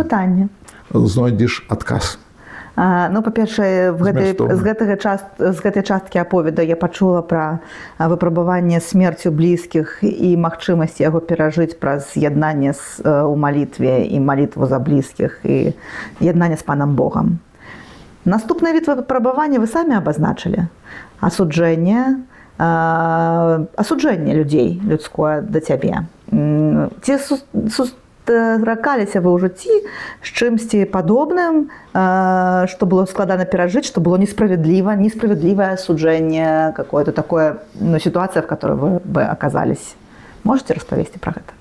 знойдзеш адказ. Ну, па-першае, з гэтай часткі аповеда я пачула пра выпрабаванне смерцю блізкіх і магчымасць яго перажыць праз яднанне ў малітве і малітву за блізкіх і яднанне з Панам Богам. Наступны від выпрабавання вы самі абазначылі. Асуджэнне людзей людское да цябе. Ці сустракаліся вы ў жыцці з чымсьці падобным, што было складана перажыць, што было несправедливое асуджэнне, какое-то такое, ситуация, в которой вы бы оказались. Можете распавесці пра гэта?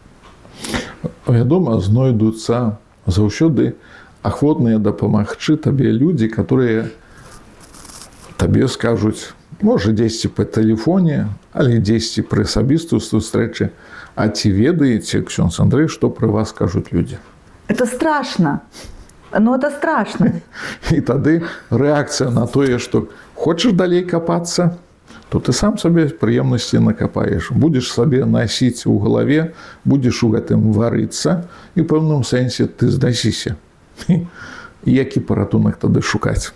Вядома, знойдуцца заўсёды ахвотныя дапамагчы табе людзі, которые табе скажуць, можа, дзесьці па тэлефоне, але дзесьці пры асабістай сустрэчы: а ці ведаеце, ксёндз Андрэй, што пра вас кажуць людзі? Это страшно. Ну, это страшно. І тады рэакцыя на тое, што хочаш далей капацца, то ты сам сабе прыемнасці накапаеш. Будзеш сабе насіць у галаве, будзеш у гэтым варыцца, і ў пэўным сэнсе ты здасіся. Які паратунак тады шукаць?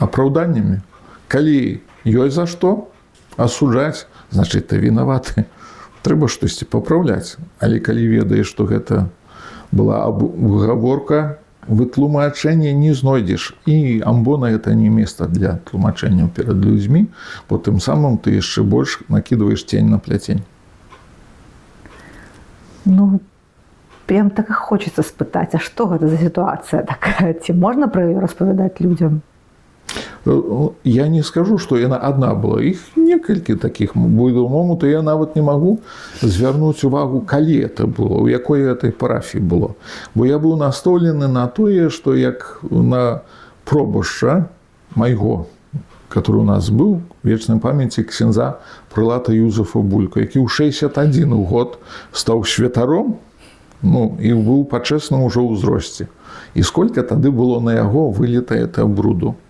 Апраўданнямі. Калі ёсць за што асуджаць, значыць, ты вінаваты. Трэба штосьці папраўляць. Але калі ведаеш, што гэта была гаворка, вытлумачэння не знойдзеш. І амбона – гэта не месца для тлумачэнняў перад людзьмі, бо тым самым ты яшчэ больш накідваеш цень на пляцень. Ну, прям так і хочацца спытаць, а што гэта за сітуацыя такая? Ці можна пра яе распавядаць людзям? Я не скажу, што яна адна была. Іх некалькі такіх. По-другому, то я нават не магу звярнуць увагу, калі это было, у якой этой парафіі было. Бо я быў настаўлены на тое, што як на пробашча майго, который у нас быў, вечнай памяці ксяндза прылата Юзефа Булька, які ў 61 год стаў святаром, і быў пачэсным ужо ўзросце. І сколькі тады было на яго вылета это бруду.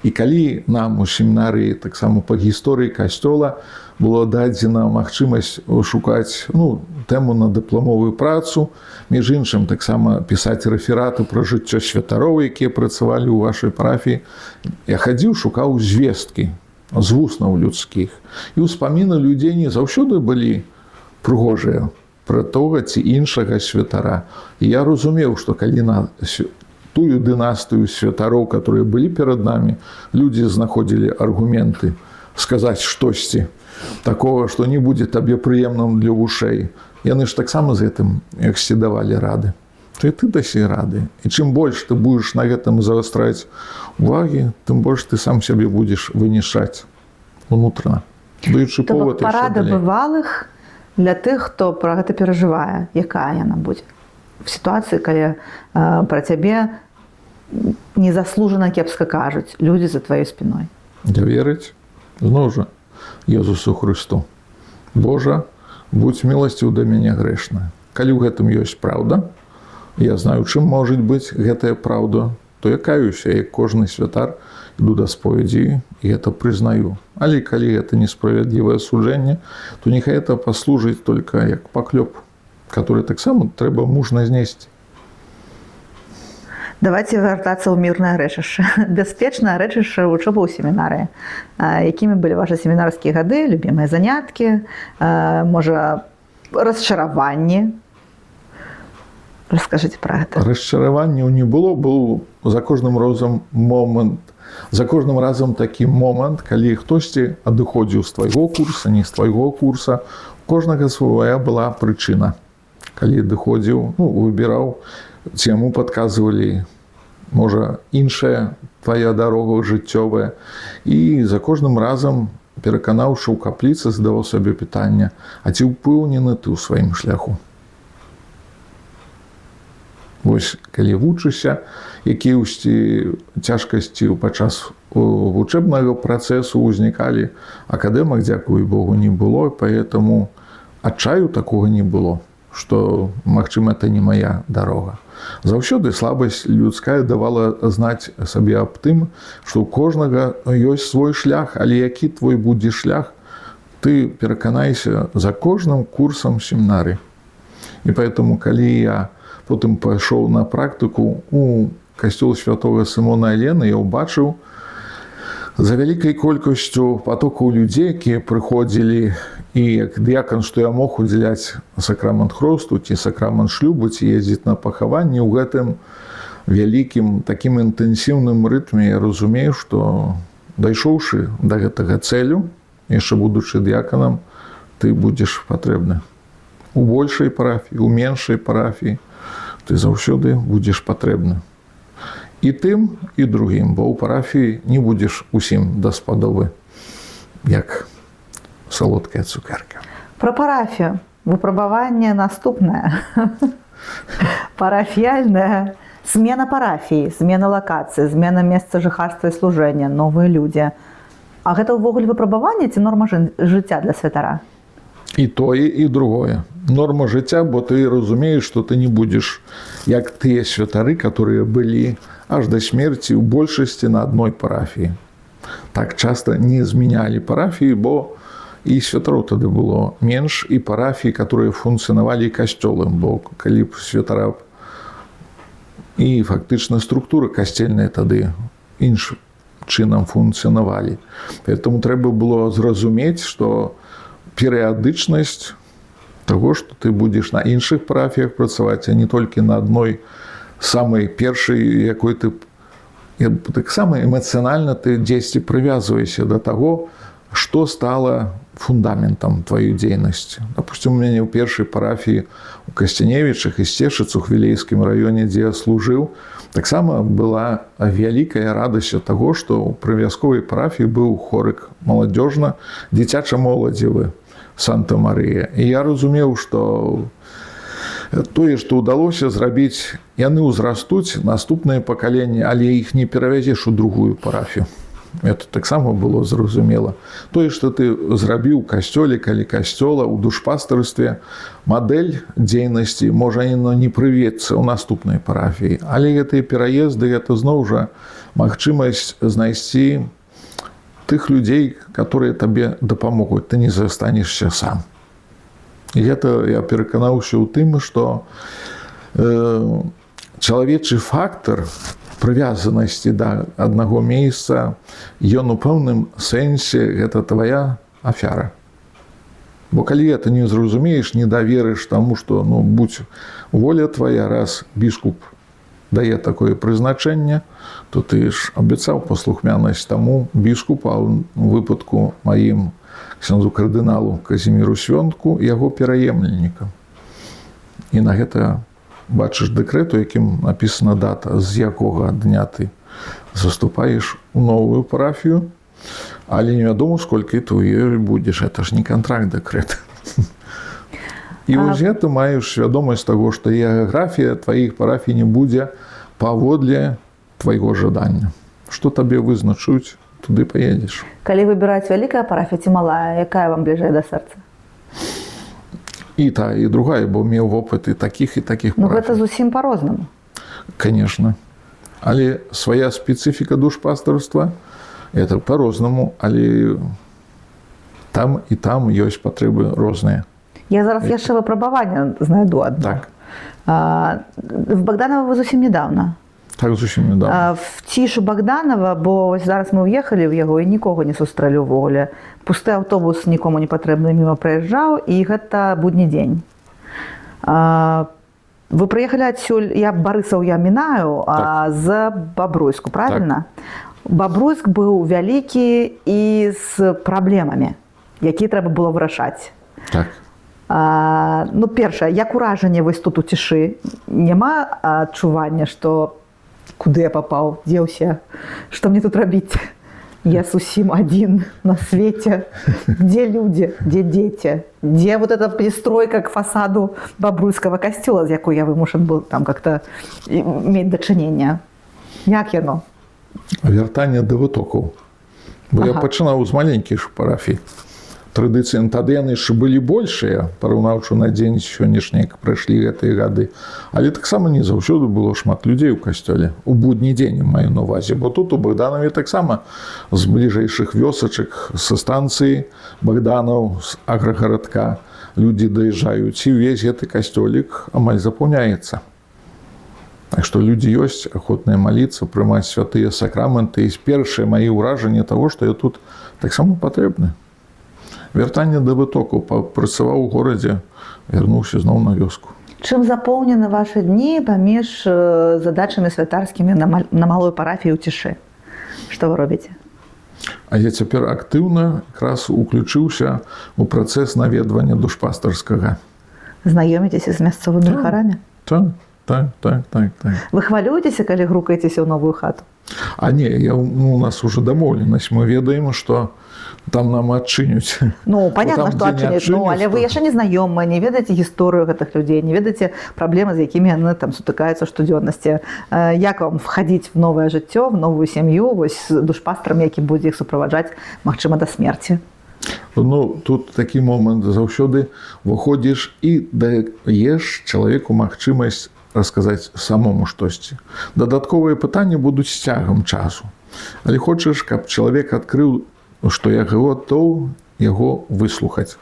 І калі нам у семінарыі таксама па гісторыі касцёла было дадзена магчымасць шукаць тэму на дыпламовую працу, між іншым таксама пісаць рэфераты пра жыццё святароў, якія працавалі ў вашай парафіі, я хадзіў, шукаў звесткі з вуснаў людскіх. І ўспаміны людзей не заўсёды былі прыгожыя пра тога ці іншага святара. І я разумеў, што калі на тую дынастыю святароў, которые былі перад намі, людзі знаходзілі аргументы сказаць штосьці такого, што не будзе табе прыемным для вушэй. Яны ж таксама з гэтым яксьці давалі рады. То і ты дасі рады. І чым больш ты будзеш на гэтым завастраць увагі, тым больш ты сам сябе будзеш вынішаць унутрана. Даючы повод яшчэ парада далей. бывалых для тых, хто пра гэта перажывае, якая яна будзе в сітуацыі, калі пра цябе незаслужана кепска кажуць людзі за тваёй спіной. Верыць зноў жа Езусу Хрысту. Божа, будь міласціў да мяне грэшная. Калі ў гэтым ёсць праўда, я знаю, чым можа быць гэтая праўда, то я каюся, як кожны святар, іду да споведзі і гэта прызнаю. Але калі гэта несправядлівае суджэнне, то няхай это паслужыць толькі як паклёп, который таксама трэба мужна знесці. Давайте вяртацца ў мірнае рэчышча. Бяспечнае рэчышча вучоба ў семінарыі. Якімі былі вашы семінарскія гады, любімыя заняткі, можа, расчараванні? Раскажыце пра гэта. Расчараванняў не было, быў за кожным разам такі момант, калі хтосьці адыходзіў з твайго курса, не з твайго курса, у кожнага свая была прычына. Калі адыходзіў, выбіраў, ці яму падказвалі, можа, іншая твая дарога жыццёвая. І за кожным разам, пераканаўшы ў капліцы, задаваў сабе пытанне, а ці ўпэўнены ты ў сваім шляху? Вось, калі вучышся, якіўсьці цяжкасці падчас вучэбнага працэсу ўзнікалі, акадэмак, дзякуй Богу, не было, поэтому адчаю такога не было, што, магчыма, это не моя дарога. Заўсёды слабасць людская давала знаць сабе аб тым, што ў кожнага ёсць свой шлях, але які твой будзе шлях, ты пераканайся за кожным курсам семінарыі. І поэтому, калі я потым пайшоў на практыку у касцёл святого Сымона Елены, я ўбачыў за вялікай колькасцю потокаў людзей, якія прыходзілі, і як дыякан, што я мог удзяляць сакрамент хросту ці сакрамент шлюбу, ці ездзіць на пахаванне, ў гэтым вялікім такім інтэнсіўным рытме я разумею, што дайшоўшы да гэтага цэлю, яшчэ будучы дыяканам, ты будзеш патрэбны. У большай парафіі, у меншай парафіі, ты заўсёды будзеш патрэбны. І тым, і другім, бо ў парафіі не будзеш усім даспадобы, як салодкая цукерка. Пра парафію. Выпрабаванне наступнае. Парафіяльная змена парафіі, змена лакацыі, змена месца жыхарства і служэння, новыя людзі. А гэта ўвогуле выпрабаванне ці норма жыцця для святара? І тое, і другое. Норма жыцця, бо ты разумееш, што ты не будзеш, як тыя святары, которые былі аж да смерці ў большасці на адной парафіі. Так часта не змянялі парафіі, бо і святароў тады было менш, і парафіі, которые функцыянавалі касцёлам, бо калі б святара і фактычна структуры касцельныя тады іншым чынам функцыянавалі. Поэтому трэба было зразумець, што перыядычнасць таго, што ты будзеш на іншых парафіях працаваць, а не толькі на адной самай першай, якой ты таксама эмацыянальна ты дзесьці прывязваешся да таго, что стало фундаментом твоей деятельности. Допустим, у меня в первой парафии у Костяневичах и Стешиц у Хвилейском районе, где я служил, так само была великая радость от того, что у привязковой парафии был хорик молодежно-дитячо-молодевый Санта-Мария. И я разумел, что тое, што ўдалося зрабіць, яны ўзрастуць, наступнае пакаленне, але іх не перавязеш у другую парафію. Это таксама было зразумела. Тое, што ты зрабіў у касцёле, калі касцёла, у душпастарстве, мадэль дзейнасці, можа, яна не прывецца ў наступнай парафіі. Але гэтыя пераезды, гэта зноў жа магчымасць знайсці тых людзей, которые табе дапамогуць. Ты не застанешся сам. І гэта я пераканаўся ў тым, што чалавечы фактар прывязанасці да аднаго месца, ён у пэўным сэнсе гэта твая афяра. Бо калі гэта не зразумееш, не даверыш таму, што будь воля твая, раз біскуп дае такое прызначэнне, то ты ж абяцаў паслухмянасць таму біскупу, а ў выпадку маім ксяндзу кардыналу Казіміру Свёнтку, яго пераемленнікам. І на гэта бачыш дэкрэт, у якім напісана дата, з якога дня ты заступаеш у новую парафію, але невядома, сколькі ты ў ёй будзеш. Это ж не кантракт, дэкрэт. І вось гэта маеш свядомасць таго, што геаграфія тваіх парафій не будзе паводле твайго жадання. Што табе вызначуць, туды паедзеш. Калі выбіраць вялікая парафія ці малая, якая вам бліжэй да сэрца? І та, і другая, бо меў вопыт і такіх парафій. Гэта зусім па-рознаму. Конечно. Але свая спецыфіка душпастарства, это па-рознаму, але там і там ёсць патрэбы розныя. Я зараз яшчэ выпрабаванне знайду адно. Так. В Богданова вы зусім недавно. Так, зусім недавно. В цішу Богданова, бо зараз мы ўехалі ў яго і нікога не сустрэлі ўвогуле. Пусты аўтобус нікому не патрэбны міма праязджаў, і гэта будні дзень. Вы прыехалі адсюль, я Барысаў я мінаю, з Бабруйску, правильно? Так. Бабруйск быў вялікі і з праблемамі, якія трэба было вырашаць. Так. Першае, як уражанне вось тут у цішы? Няма адчування, што куды я папаў, дзе ўсе, што мне тут рабіць? Я зусім адзін на свеце. Дзе людзі, дзе дзеці? Дзе вот эта пристройка к фасаду Бабруйскага касцёла, з якой я вымушан быў там как-то мець дачыненне? Як яно? Вяртанне да вытокаў. Бо я пачынаў з маленькіх парафій. Традыцыйна тады яны яшчэ былі большыя, параўнаўшы на дзень сённяшні, як прайшлі гэтыя гады. Але таксама не заўсёды было шмат людзей у касцёле. У будні дзень маю на ўвазе. Бо тут у Богданове таксама з бліжэйшых вёсачак, са станцыі Богданаў, з аграгарадка людзі даязджаюць. І ўвесь гэты касцёлік амаль запаўняецца. Так што людзі ёсць, ахотныя маліцца, прымаць святыя сакрамэнты. І першае мае ўражанне таго, што я тут таксама патрэбны. Вяртанне да вытокаў, працаваў у горадзе, вярнуўся зноў на вёску. Чым запоўнены вашы дні паміж задачамі святарскімі на малой парафіі ў цішы? Што вы робіце? А я цяпер актыўна якраз уключыўся ў працэс наведвання душпастарскага. Знаёміцеся з мясцовымі жыхарамі? Так. Вы хвалюецеся, калі грукаецеся ў новую хату? А не, у нас уже дамоўленасць. Мы ведаем, што там нам адчыняць. Понятно, што адчыняць. Але вы яшчэ не знаёмыя, не ведаеце гісторыю гэтых людзей, не ведаеце праблемы, з якімі яны там сутыкаюцца ў штодзённасці. Як вам вхадзіць в новае жыццё, в новую сям'ю, вось душпастрам, які будзе іх суправаджаць, магчыма, да смерці? Тут такі момант. Заўсёды выходзіш і даеш чалавеку магчымасць расказаць самому штосьці. Дадатковыя пытанні будуць з цягам часу. Але хочаш, каб чалавек адкрыў, што я гатоў яго выслухаць.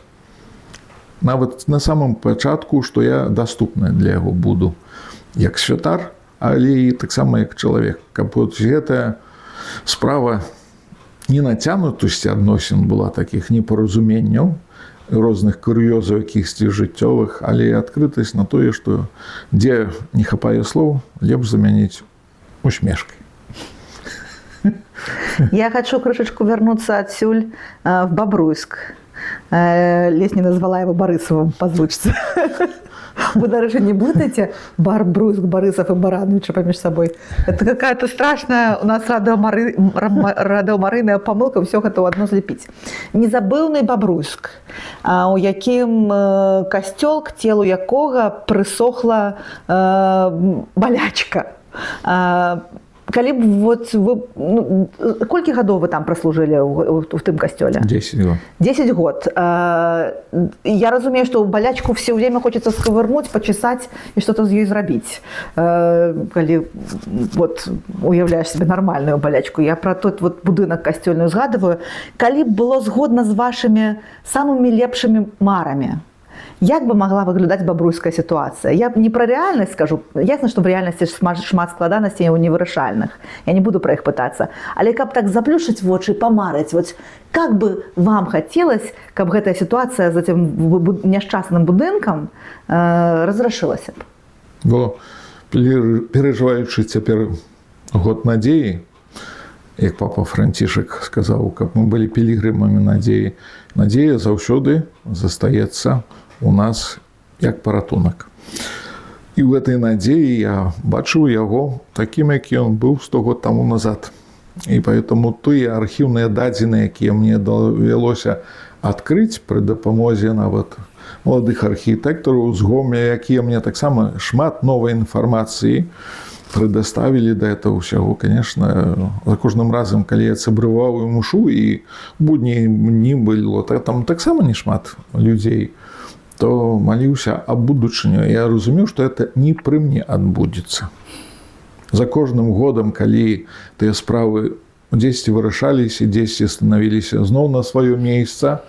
Нават на самым пачатку, што я даступная для яго буду. Як святар, але і таксама як чалавек. Каб гэтая справа не нацянутасці адносін была, такіх непаразуменняў, розных кур'ёзаў якіхсьці жыццёвых, але і адкрытасць на тое, што дзе не хапае слоў, лепш замяніць усмешкай. Я хочу крышечку вернуться отсюль в Бобруйск. Лесь не назвала его Борисовым по звучце. Вы даже не блытаете Бобруйск, Борисов и Барановича поміж собой. Это какая-то страшная у нас радыомарыйная помылка все гэта ў адно злепіць. Незабыўны Бобруйск, у якім касцёл, к телу якога прысохла балячка. Калі б вот вы, ну, колькі гадоў вы там праслужылі ў тым касцёле? 10 год. 10 год. Я разумею, што балячку все время хочется сковырнуть, почесать и что-то з ёй зрабіць. Калі вот уяўляеш себе нормальную балячку. Я про тот вот будынак касцёльную згадываю. Калі б было згодна з вашими самыми лепшими марамі, як бы могла выглядаць бабруйская ситуация? Я не про реальность скажу. Ясно, что в реальности шмат складанностей невырашальных. Я не буду про их пытаться. Але каб так заплюшить вочы, помарить, вот как бы вам хотелось, каб гэтая ситуация за тем няшчасным будынкам разрашылася б? Бо переживаючы цяпер год надзеі, як папа Францішак сказаў, каб мы былі пілігрымамі надзеі. Надзея заўсёды застаецца у нас як паратунак. І ў гэтай надзеі я бачыў яго такім, які ён быў 100 год таму назад. І поэтому тыя архіўныя дадзеныя, якія мне давялося адкрыць пры дапамозе нават маладых архітэктараў з Гомеля, якія мне таксама шмат новай інфармацыі предоставили до этого всего, конечно, за кожным разом, калі я цыбрываў і мушу, і будні не было, там таксама не шмат людзей, то маліўся аб будучыню. Я разумеў, што это не пры мне адбудзецца. За кожным годам, калі тыя справы дзесьці вырашаліся, дзесьці станавіліся зноў на сваё месца,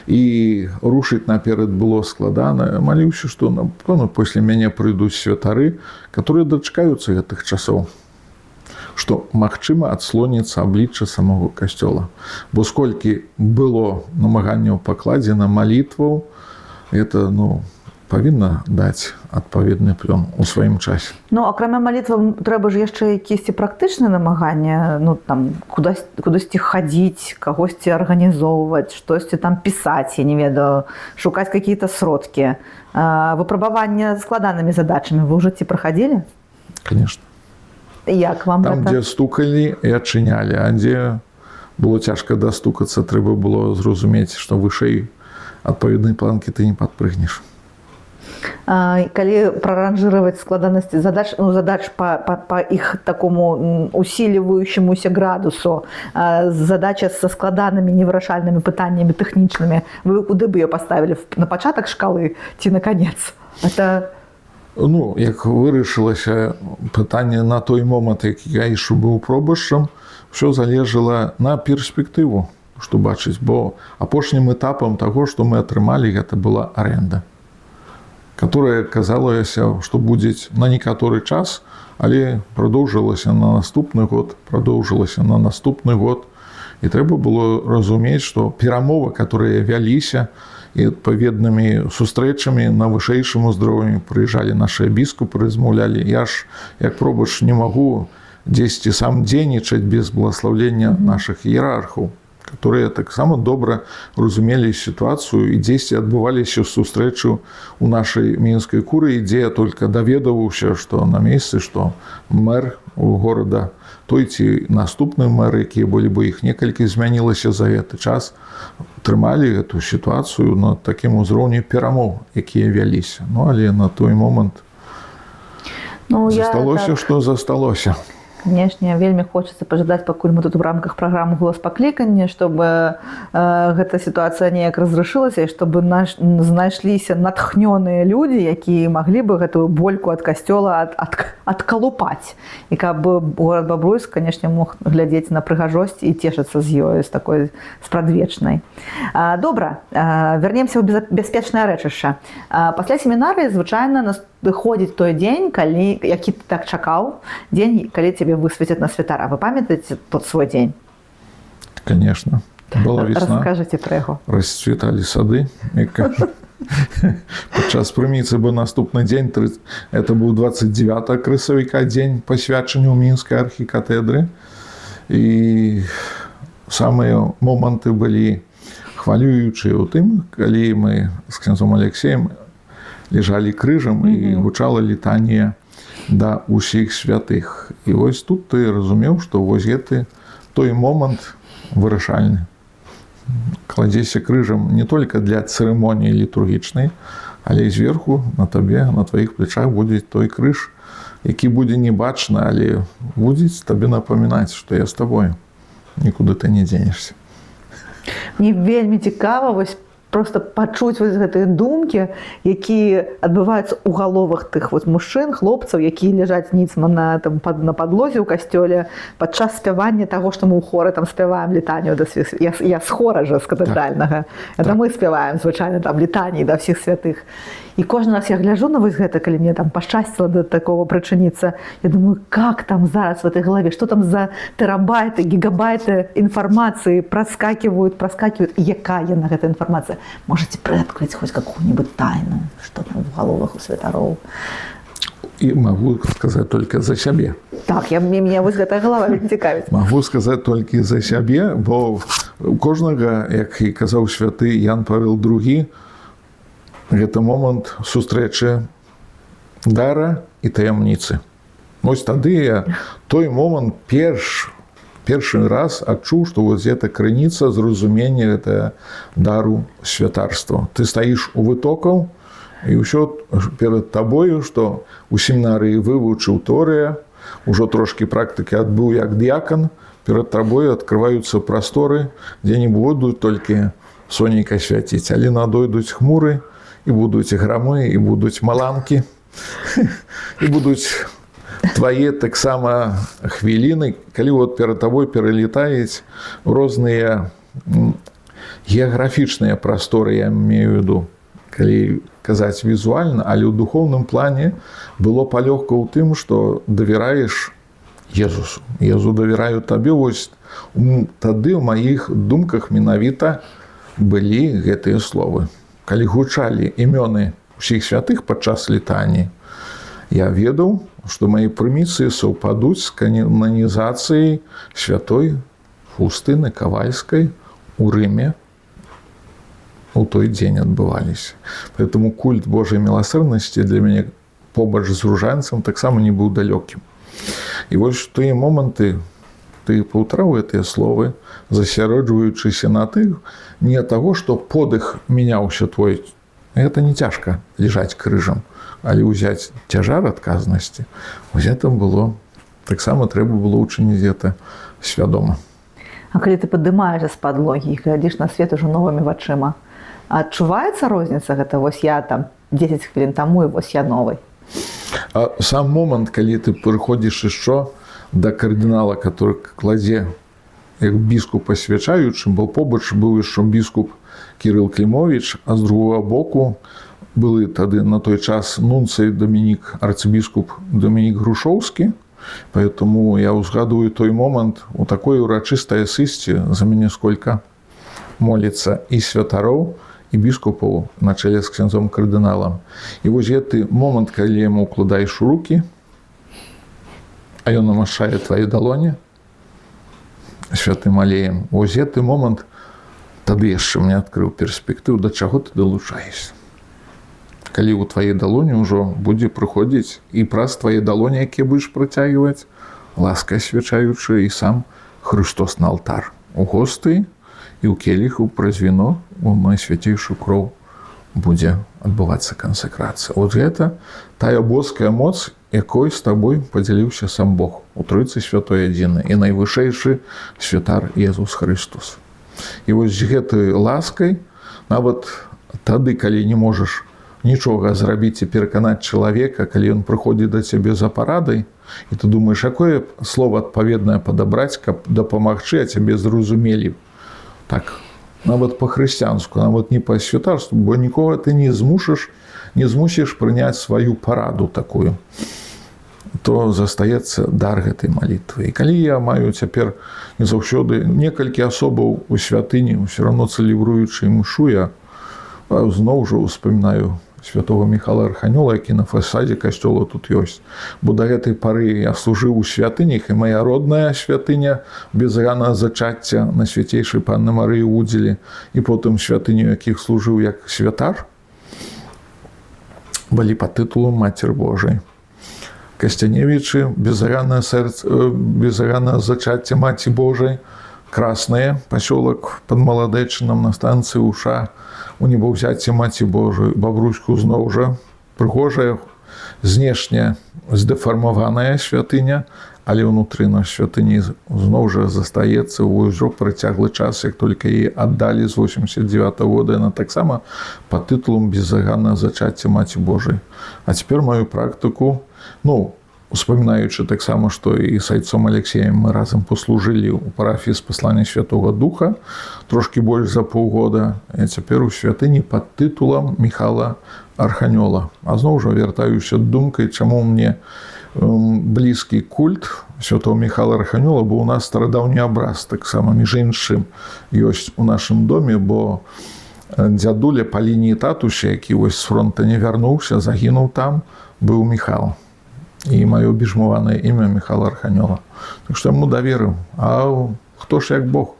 і рушыць наперад было складана, маліўся, што напэўна пасля мяне прыйдуць святары, которые дачкаюцца гэтых часоў, што магчыма адслоніцца аблічча самого касцёла. Бо сколькі было намаганняў пакладзена малітваў, это, павінна даць адпаведны плён у сваім часе. Акрамя малітваў трэба ж яшчэ якісьці практычныя намаганні, там кудысьці хадзіць, кагосьці арганізоўваць, штосьці там пісаць, я не ведаю, шукаць какие-то сродкі. Выпрабаванне складанымі задачамі вы ўжо ці праходзілі? Конечно. Як вам там, гэта? Дзе стукалі і адчынялі, а дзе было цяжка дастукацца, трэба было зразумець, што вышэй адпаведнай планкі ты не падпрыгнеш. Калі праранжировать складанасці задач, задач по іх такому усиливающемуся градусу, задача со складанымі невырашальнымі пытаннямі тэхнічнымі, вы куды бы ее поставили? На пачатак шкалы ці на конец? Это... Як вырашылася пытанне на той момант, як я яшчэ быў пробашчам, ўсё залежала на перспектыву, што бачыць, бо апошнім этапам таго, што мы атрымалі, гэта была аренда, которая казалася, што будзе на некаторы час, але продолжилася на наступны год, і трэба было разумець, што перамовы, которые вяліся, і адпаведнымі сустрэчамі на вышэйшым узроўні прыязджалі нашыя біскупы, размаўлялі. Я ж, як пробач, не магу дзесьці сам дзейнічаць без благословення наших іерархаў, которые таксама добра разумелі сітуацыю, і дзесьці адбываліся сустрэчы ў нашай мінскай курыі, дзе я только даведаваўся, што на месцы, што мэр у горада, той ці наступны мэр, якія былі бы іх некалькі, змянілася за гэты час, трымалі эту сітуацыю на такім узроўні перамоў, якія вяліся. Але на той момант засталося, што засталося. Конечно, вельмі хочется пожадаць, пакуль мы тут в рамках программы «Голос паклікання», чтобы гэта ситуация неяк разрашылася, и чтобы знайшліся натхнёныя люди, якія могли бы гэтую больку от касцёла отколупать. И каб город Бобруйск, конечно, мог глядзець на прыгажосць и тешыцца з ёю, з такой спрадвечнай. Добра, вернемся ў бяспечнае рэчышча. Пасля семінарыі звычайна выходзіць той дзень, які ты так чакаў, дзень, калі цябе высветят на святара. Вы памятаеце тот свой день? Конечно. Была весна. Расскажите про яго. Расцветалі сады. Падчас прыміцы быў наступны дзень, это быў 29 красавіка, дзень пасвячэння ў мінскай архікатэдры. І самыя моманты былі хвалюючыя ў тым, калі мы з князом Алексеем лежалі крыжам і гучала літанне да ўсіх святых. І вось тут ты разумеў, што вось гэты той момант вырашальны. Кладзеся крыжам не толькі для цырымоніі літургічнай, але і зверху на табе, на тваіх плечах будзе той крыж, які будзе не бачны, але будзе табе напамінаць, што я з табою. Нікуды ты не дзенешся. Мне вельмі цікава вось просто пачуць вось гэтыя думкі, якія адбываюцца ў галовах тых вось мужчын, хлопцаў, якія ляжаць ніцма на падлозе ў касцёле падчас спявання таго, што мы ў хоры там спяваем літанію да святых. Я з хора жа, з катэдральнага. Это мы спяваем, звычайна, там літаніі да ўсіх святых. І кожны раз я гляжу на вось гэта, калі мне там пашчасціла да такого прычыніцца, я думаю, как там зараз в этой голове, что там за тэрабайты, гигабайты информации проскакивают, и якая на гэта информация. Можете приоткрыть хоть какую-нибудь тайну, что там в головах у святароў. И могу сказать только за сябе. Так, мне вось гэтая голова вельмі цікавіць. Могу сказать только за сябе, бо у кожнага, як і казаў святы Ян Павел II, гэта момант сустрэчы дара і таямніцы. Вось тады я той момант першы раз адчуў, што вось гэта крыніца зразумення гэта дару святарства. Ты стаіш у вытокаў, і ўсё перад табою, што у семінарыі вывучыў Торыя, ужо трошкі практыкі адбыў як дыякан, перад табою адкрываюцца прасторы, дзе не будуць толькі сонейка свяціць, але надойдуць хмуры, і будуць грамы, і будуць маланкі, і будуць твае таксама хвіліны, калі вот перад табой пералетаюць розныя геаграфічныя прасторы, я имею в виду, калі казаць візуальна, але ў духоўным плане было палёгка ў тым, што давяраеш Езусу. Езу давяраю табе, вось тады ў маіх думках менавіта былі гэтыя словы. Калі гучалі імёны ўсіх святых падчас літані, я ведаў, што мае прыміцыі саўпадуць з кананізацыяй святой Фаўстыны Кавальскай у Рыме у той дзень адбываліся. Поэтому культ Божай міласэрнасці для мяне побач з ружанцам таксама не быў далёкім. І вось тыя моманты ты паўтраў гэтыя словы, засяроджваючыся на тых, не таго, што подых мяняўся твой. Гэта не цяжка лежаць крыжам, але ўзяць цяжар адказнасці. Вось гэта было, таксама трэба было ўчыніць гэта свядома. А калі ты падымаешся з падлогі і глядзіш на свет ужо новымі вачыма, адчуваецца розніца гэта? Вось я там 10 хвілін таму і вось я новый. А сам момант, калі ты прыходзіш яшчэ да кардынала, который кладзе як біскуп асвячаючы, бо побач быў яшчэ біскуп Кірыл Клімовіч, а з другого боку былі тады на той час нунцый Дамінік, арцыбіскуп Дамінік Грушоўскі. Поэтому я узгадываю той момант у такой урачыстай сысці за мяне сколько моліцца і святароў, і біскупаў на чале з ксяндзом кардыналам. І вось гэты момант, калі яму укладаеш у рукі, а ён намашчае твае далоні святым алеем. Вось гэты момант тады яшчэ мне адкрыў перспектыў, да чаго ты далучаешся. Калі ў твае далоні ўжо будзе прыходзіць і праз твае далоні, якія будзеш працягваць, ласка асвячаючы і сам Хрыстос на алтар. У госты і ў келіху праз віно у найсвяцейшую кроў будзе адбывацца кансакрацыя. От гэта тая боская моц, якой з табой падзяліўся сам Бог у Тройцы Святой адзіны і найвышэйшы святар Езус Христос. І вось з гэтай ласкай, нават тады, калі не можаш нічога зрабіць і пераканаць чалавека, калі ён прыходзіць да цябе за парадай, і ты думаеш, якое слово адпаведнае падабраць, каб дапамагчы, а цябе зразумелі. Так, нават па-хрысціянску, нават не па-святарству, бо нікога ты не змусіш прыняць сваю параду такую. То застаецца дар гэтай малітвы. І калі я маю цяпер не заўсёды некалькі асобаў у святыні, ўсё равно цэлебруючы імшу, я зноў жа ўспамінаю святого Михала Арханёла, які на фасадзе касцёла тут ёсць. Бо да гэтай пары я служыў у святынях, і моя родная святыня без рана зачацця на свяцейшай Панны Марыі Удзеле, і потым святыню, якіх служыў як святар, былі па тытулу Мацер Божай. Касцяневічы, безрана зачацця Маці Божай, Красные, пасёлак пад Маладэчынам на станцыі Уша, у небаўзяцці Маці Божай, Бабруйску зноў жа, прыгожая, знешне здэфармаваная святыня, але ўнутры на святыні зноў жа застаецца ўжо працяглы час, як толькі яе аддалі з 89-го года, яна таксама па тытулам беззаганнае зачацце Маці Божай. А цяпер маю практыку, успамінаючы таксама, што і з айцом Алексеем мы разам паслужылі ў парафіі спаслання Святога Духа трошкі больш за паўгода, а цяпер у святыні пад тытулам Михала Арханёла. А зноў жа вяртаюся думкай, чаму мне блізкі культ святого Михала Арханёла, бо ў нас старадаўні абраз таксама, між іншым, ёсць у нашым доме, бо дзядуля па лініі татуся, які вось з фронта не вярнуўся, загінуў там, быў Михал. І маё біжмаванае імя Михала Арханёла. Так што яму даверыў. А хто ж як Бог?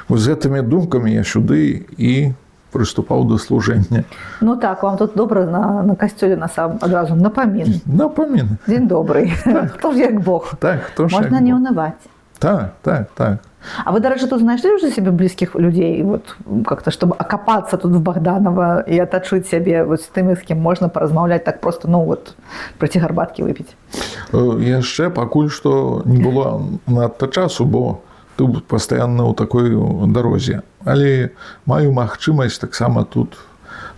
З гэтымі думкамі я сюды і прыступаў да служэння. Ну так, вам тут добра на касцёле адразу напамін. Напамін. Дзень добрый. Хто ж як Бог? Так, хто ж як Бог? Можна не ўнываць. Так. А вы, дарэчы, тут знайшлі уже себе близких людей, вот как-то, чтобы окопаться тут в Богданово и оточить себе вот с теми, с кем можно поразмаўляць так просто, пройти гарбатки выпить? Яшчэ пакуль што не было надта часу, бо тут пастаянна ў такой дарозе. Але маю магчымасць таксама тут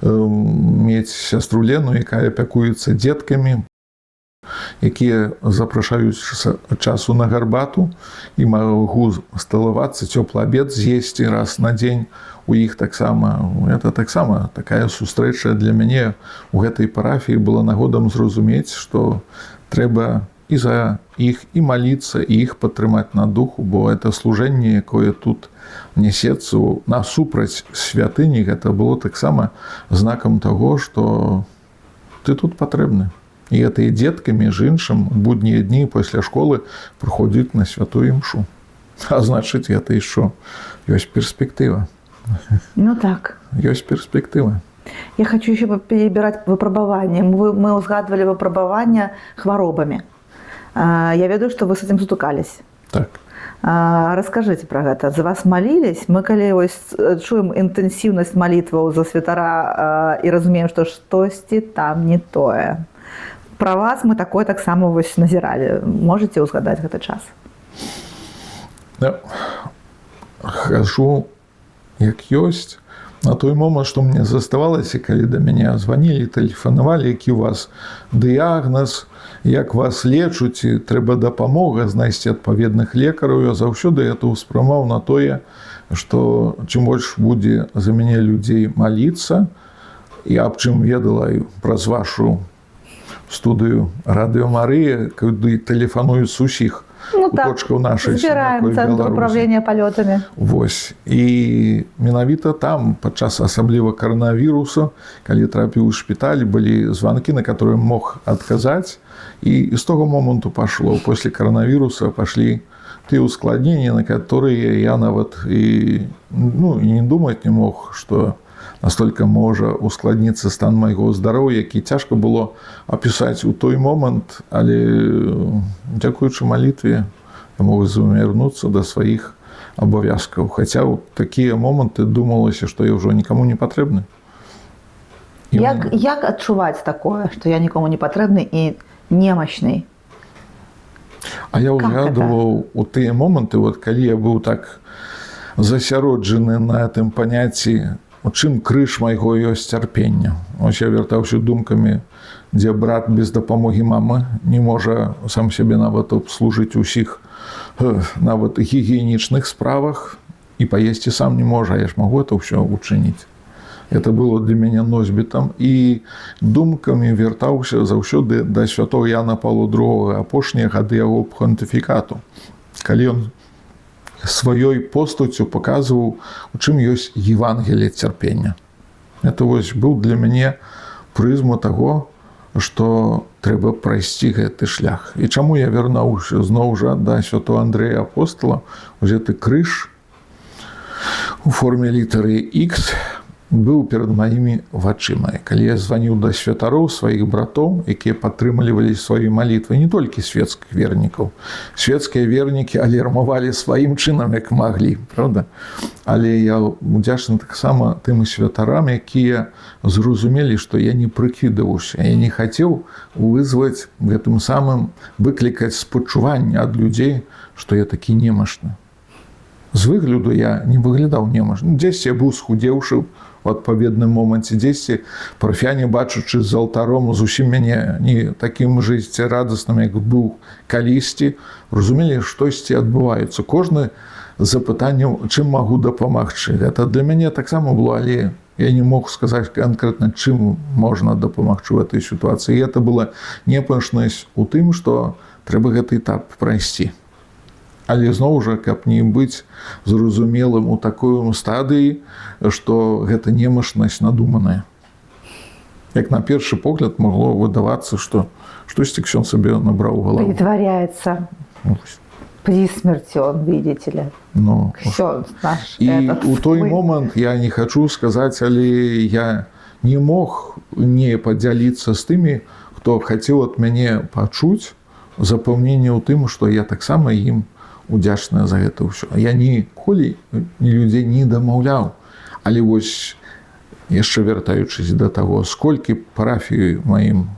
мець сястру Лену, якая апякуецца дзеткамі, якія запрашаюць часу на гарбату, і магу сталавацца, цёплы абед з'есці раз на дзень у іх таксама. Это таксама такая сустрэча для мяне у гэтай парафіі была нагодам зразумець, што трэба і за іх і маліцца, і іх падтрымаць на духу, бо это служэнне, якое тут несецца насупраць святыні, гэта было таксама знакам таго, што ты тут патрэбны. І гэтыя дзеткі, між іншым, буднія дні пасля школы прыходзяць на святую імшу. А значыць, гэта і што? Ёсць перспектыва. Ну так. Ёсць перспектыва. Я хочу еще перебирать выпробования. Мы узгадывали выпробования хворобами. Я ведаю, что вы с этим стукались. Так. Расскажите про гэта. За вас молились? Мы калі чуем інтэнсіўнасць малітваў за святара і разумеем, што штосьці там не тое. Про вас мы такое таксама назіралі. Можете узгадаць гэты час? Хожу, як ёсць. На той момант, што мне заставалася, калі да мяне званілі, тэлефанавалі, які у вас дыягназ, як вас лечуць, і трэба дапамога знайсці адпаведных лекараў. Я заўсёды это ўспрымаў на тое, што чым больш будзе за мяне людзей маліцца, і аб чым ведала праз вашу студыю Радыё Марыя, куды тэлефануюць з усіх куточкаў нашай збіраем цэнтр управлення палётамі. Вось. І менавіта там, падчас асабліва каранавіруса, калі трапіў у шпіталь, былі званкі, на которые мог адказаць. І з того моманту пашло. После каранавіруса пашлі тыя ускладненні, на которые я нават і не думаць не мог, што настолько можа ускладніцца стан майго здароўя, які цяжка было апісаць у той момант, але дзякуючы малітве я мог замярнуцца да сваіх абавязкаў. Хаця ў такія моманты думалася, што я ўжо нікому не патрэбны. Як адчуваць такое, што я нікому не патрэбны і немачны? А я ўзгадваў у тыя моманты, калі я быў так засяроджаны на гэтым паняцці, у чым крыж майго ёсць цярпення. Ось я вяртаўся думкамі, дзе брат без дапамогі мамы не можа сам сябе нават абслужыць усіх нават гігіенічных справах і паесці сам не можа, я ж магу это ўсё учыніць. Это было для мяне носьбітам, і думкамі вяртаўся заўсёды да святого Яна Паўла II, апошнія гады яго пантыфікату, калі ён сваёй постаццю паказваў, у чым ёсць Евангелие цярпення. Это вось быў для мяне прызма таго, што трэба прайсці гэты шлях. І чаму я вярнуўся зноў жа да святого Андрэя Апостала, вось гэты крыж у форме літары X быў перад маімі вачыма. Калі я званіў да святароў сваіх братоў, якія падтрымлівалі свае малітвы, не толькі светскіх вернікаў. Светскія вернікі алярмавалі сваім чынам, як маглі, правда? Але я удзячны таксама тым святарам, якія зразумелі, што я не прыкідаўся. Я не хацеў вызваць гэтым самым выклікаць спачуванне ад людзей, што я такі немашны. З выгляду я не выглядаў немашны. Дзесьці я быў схудзеўшы у адпаведным моманце, дзесьці парафіяне, бачачы з алтаром, зусім мяне не такім жыццярадасным, як быў калісьці, разумелі, штосьці адбываецца. Кожны з запытанняў, чым магу дапамагчы. Это для мяне таксама было, але я не мог сказаць канкрэтна, чым можна дапамагчы ў этой сітуацыі. І это была непэўнасць у тым, што трэба гэты этап прайсці. Але зноў жа, каб не быць зразумелым у такой стадыі, што гэта немашнасць надуманая. Як на першы погляд могло выдавацца, што штосьці ксён сабе набраў галаву. Притворяется при смерти, он, видите ли. Ну, Ксён наш. І у той момант я не хачу сказаць, але я не мог не падзяліцца з тымі, хто хацеў ад мяне пачуць запэўненне ў тым, што я таксама ім удзячная за гэта ўсё. Я ніколі людзей не дамаўляў. Але вось, яшчэ вяртаючыся да таго, сколькі парафіі маім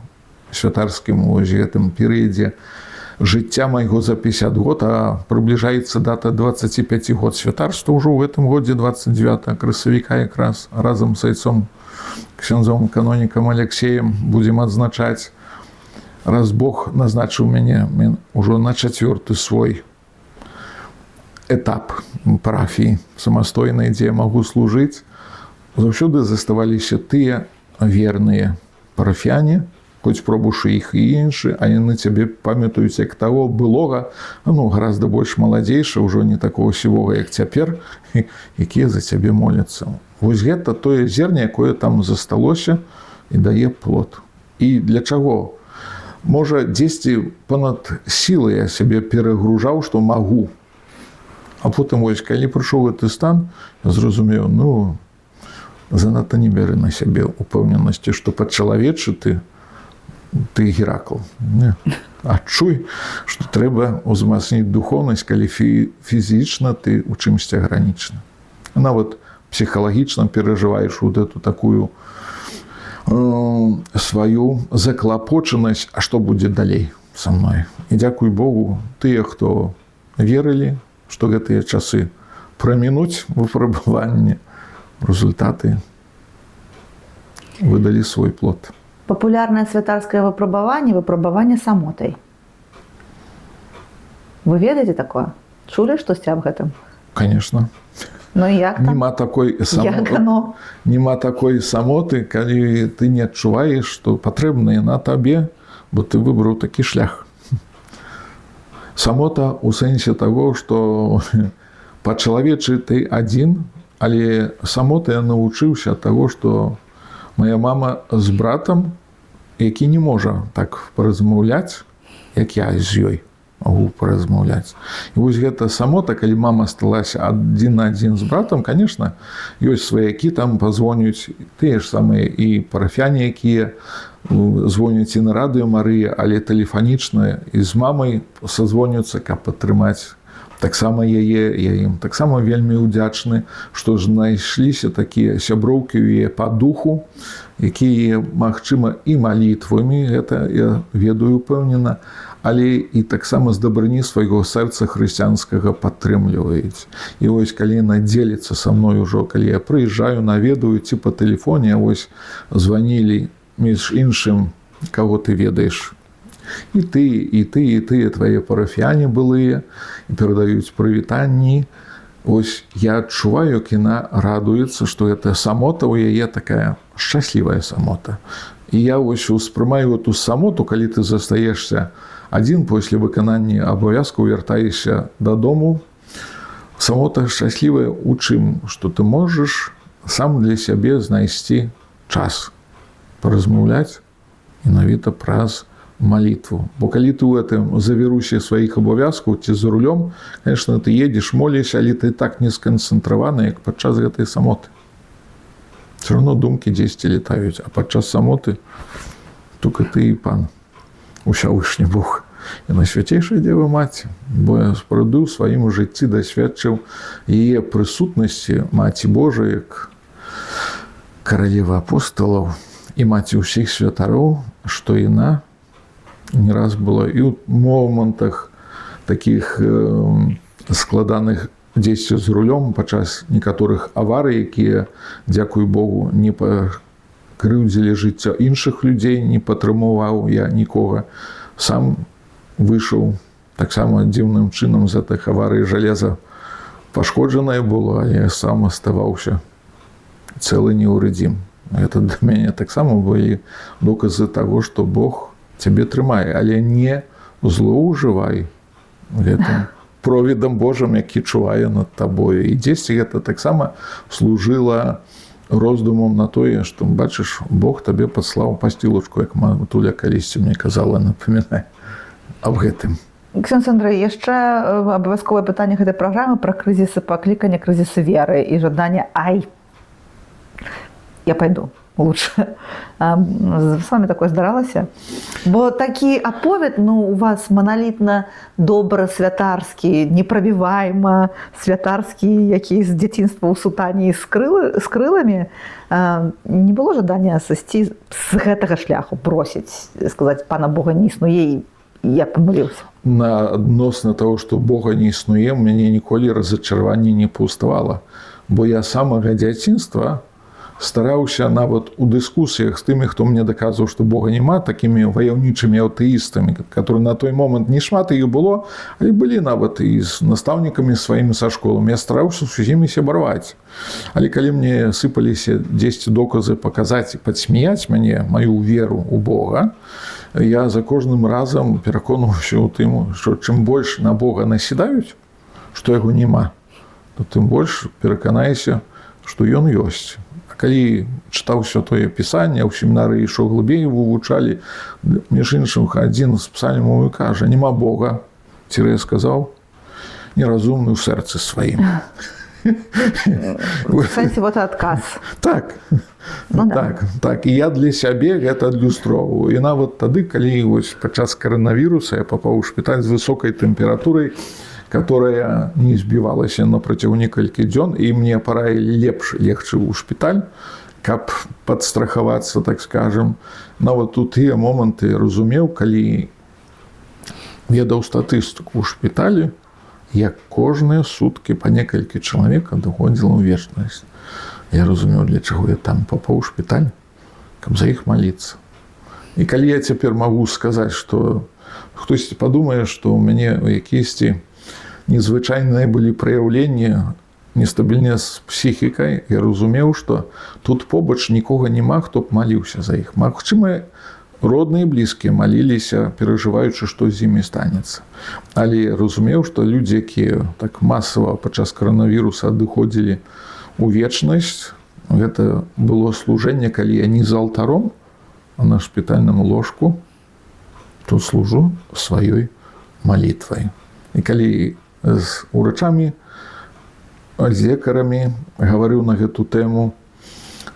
святарскім у гэтым перыядзе жыцця майго за 50 год, а прыбліжаецца дата 25 год святарства, ўжо ў гэтым годзе 29 красавіка якраз разам з айцом ксяндзом канонікам Алексеем будзем адзначаць, раз Бог назначыў мяне ўжо на 4-ты свой этап парафіі самастойнай, дзе я магу служыць, заўсёды заставаліся тыя верныя парафіяне, хоць пробушы іх і іншы, а яны цябе памятаюць як таго былога, гораздо больш маладзейша, ўжо не такого сівога, як цяпер, якія за цябе моляцца. Вось гэта тое зерне, якое там засталося і дае плод. І для чаго? Можа, дзесьці панад сілы я сябе перагружаў, што магу. А потым, вось, калі прыйшоў гэты стан, я зразумеў, занадта не бяры на сябе упэўненасці, што падчалавечы ты Геракл. Адчуй, што трэба ўзмацніць духоўнасць, калі фізічна ты ў чымсьці агранічаны. Нават псіхалагічна перажываеш вот эту такую сваю заклапочанасць, а што будзе далей са мной. І дзякуй Богу, тыя, хто верылі, што гэтыя часы прамінуць выпрабаванне, результаты выдалі свой плод. Популярное святарское выпрабаванне самотай. Вы ведаеце такое? Чулі штосьці аб гэтым? Конечно. Ну і як там? Нема такой самоты, калі ты не адчуваеш, што патрэбна яна табе, бо ты выбраў такі шлях. Самота у сэнсе таго, што па-чалавечы ты адзін, але самота я навучыўся ад таго, што моя мама з братам, які не можа так паразмаўляць, як я з ёй магу паразмаўляць. І вось гэта самота, калі мама сталася адзін на адзін з братам, конечно, ёсць сваякі, там пазвоняць тыя ж самыя і парафіяне, якія звоняць і на радыё Марыя, але тэлефанічна і з мамай сазвоняцца, каб падтрымаць таксама яе, я ім таксама вельмі ўдзячны, што знайшліся такія сяброўкі ў яе па духу, якія, магчыма, і малітвамі, гэта я ведаю упэўнена, але і таксама з дабрыні свайго сэрца хрысціянскага падтрымліваюць. І вось калі яна дзеліцца са мной ужо, калі я прыязджаю, наведаю ці па тэлефоне, вось званілі між іншым, каго ты ведаеш. І тыя твае парафіяне былыя, і перадаюць прывітанні. Вось я адчуваю, як яна радуецца, што гэта самота ў яе такая шчаслівая самота. І я вось успрымаю эту самоту, калі ты застаешся адзін пасля выканання абавязкаў, вяртаешся дадому. Самота шчаслівая у чым? Што ты можаш сам для сябе знайсці час паразмаўляць менавіта праз малітву. Бо калі ты ў гэтым завірусе сваіх абавязкаў ці за рулём, конечно, ты едзеш, моліш, але ты так не сканцэнтраваны, як падчас гэтай самоты. Все равно думкі дзесьці летаюць, а падчас самоты только ты і пан, усявышні Бог. І Найсвяцейшая Дзева Маці, бо я сапраўды ў сваім жыцці дасведчыў яе прысутнасці Маці Божай, як каралева апосталаў і маці ўсіх святароў, што яна не раз была і ў момантах такіх складаных дзесьці з рулём падчас некаторых аварый, якія, дзякуй Богу, не пакрыўдзілі жыццё іншых людзей, не патрымаваў я нікога. Сам выйшаў таксама дзіўным чынам з гэтых аварый, жалеза пашкоджанае было, але сам аставаўся цэлы неўрыдзім. Это для мяне таксама былі доказы таго, што Бог цябе трымае, але не злоўжывай гэтым провідам Божым, які чувае над табою. І дзесьці гэта таксама служыла роздумам на тое, што, бачыш, Бог табе падслаў пасцілачку, як матуля калісьці мне казала, напамінай аб гэтым. Ксёндз Андрэй, яшчэ абавязковае пытанне гэтай праграмы пра крызісы паклікання, крызісы веры і жаданне «ай, я пойду лучше». З вами такое здаралася? Бо такі аповед, ну, у вас маналітна добра святарскі, непрабівайма святарскі, які з дзяцінства ў сутані з крыламі, не было жадання сысці з гэтага шляху, бросіць, сказаць, пана Бога не існуе, і я памыліўся. Адносна таго, што Бога не існуе, у мяне ніколі разачараванне не паўставала, бо я самага дзяцінства стараўся нават у дыскусіях з тымі, хто мне даказваў, што Бога няма, такімі ваяўнічымі атэістамі, которые на той момант не шмат іх было, але былі нават і з настаўнікамі сваімі са школамі. Я стараўся з усімі сябраваць. Але калі мне сыпаліся дзесьці доказы паказаць і падсмяяць мяне, маю веру ў Бога, я за кожным разам пераконваўся ў тым, што чым больш на Бога насідаюць, што яго няма, то тым больш пераканаюся, што ён ёсць. Калі чытаў святое пісанне, ў семінары ішоў глыбей, вывучалі, між іншым, адзін з псальмаў і кажа, няма Бога, цірэ сказаў, неразумны ў сэрцы сваім. В сэнсе, вот адказ. Так. Ну, так, так. І я для сябе гэта адлюстроўваю. І нават тады, калі падчас каранавіруса я папаў у шпіталь з высокай тэмпературай, которая не збівалася на працягу некалькі дзён, і мне параілі лепш легчы ў шпіталь, каб падстрахавацца, так скажем. Нават у тыя моманты разумеў, калі ведаў статыстыку ў шпіталі, як кожныя суткі па некалькі чалавек адыходзіла ў вечнасць. Я разумеў, для чаго я там папаў у шпіталь, каб за іх маліцца. І калі я цяпер магу сказаць, што хтосьці падумае, што ў мяне якісьці незвычайныя былі праяўленні нестабільныя з псіхікай, я разумеў, што тут побач нікога няма, хто б маліўся за іх. Магчыма, родныя і блізкія маліліся, перажываючы, што з імі станецца. Але разумеў, што людзі, якія так масава падчас каранавіруса адыходзілі ў вечнасць, гэта было служэнне, калі я не за алтаром, а на шпітальным ложку, то служу сваёй малітвай. І калі з урачамі, з лекарамі гаварыў на гэту тэму,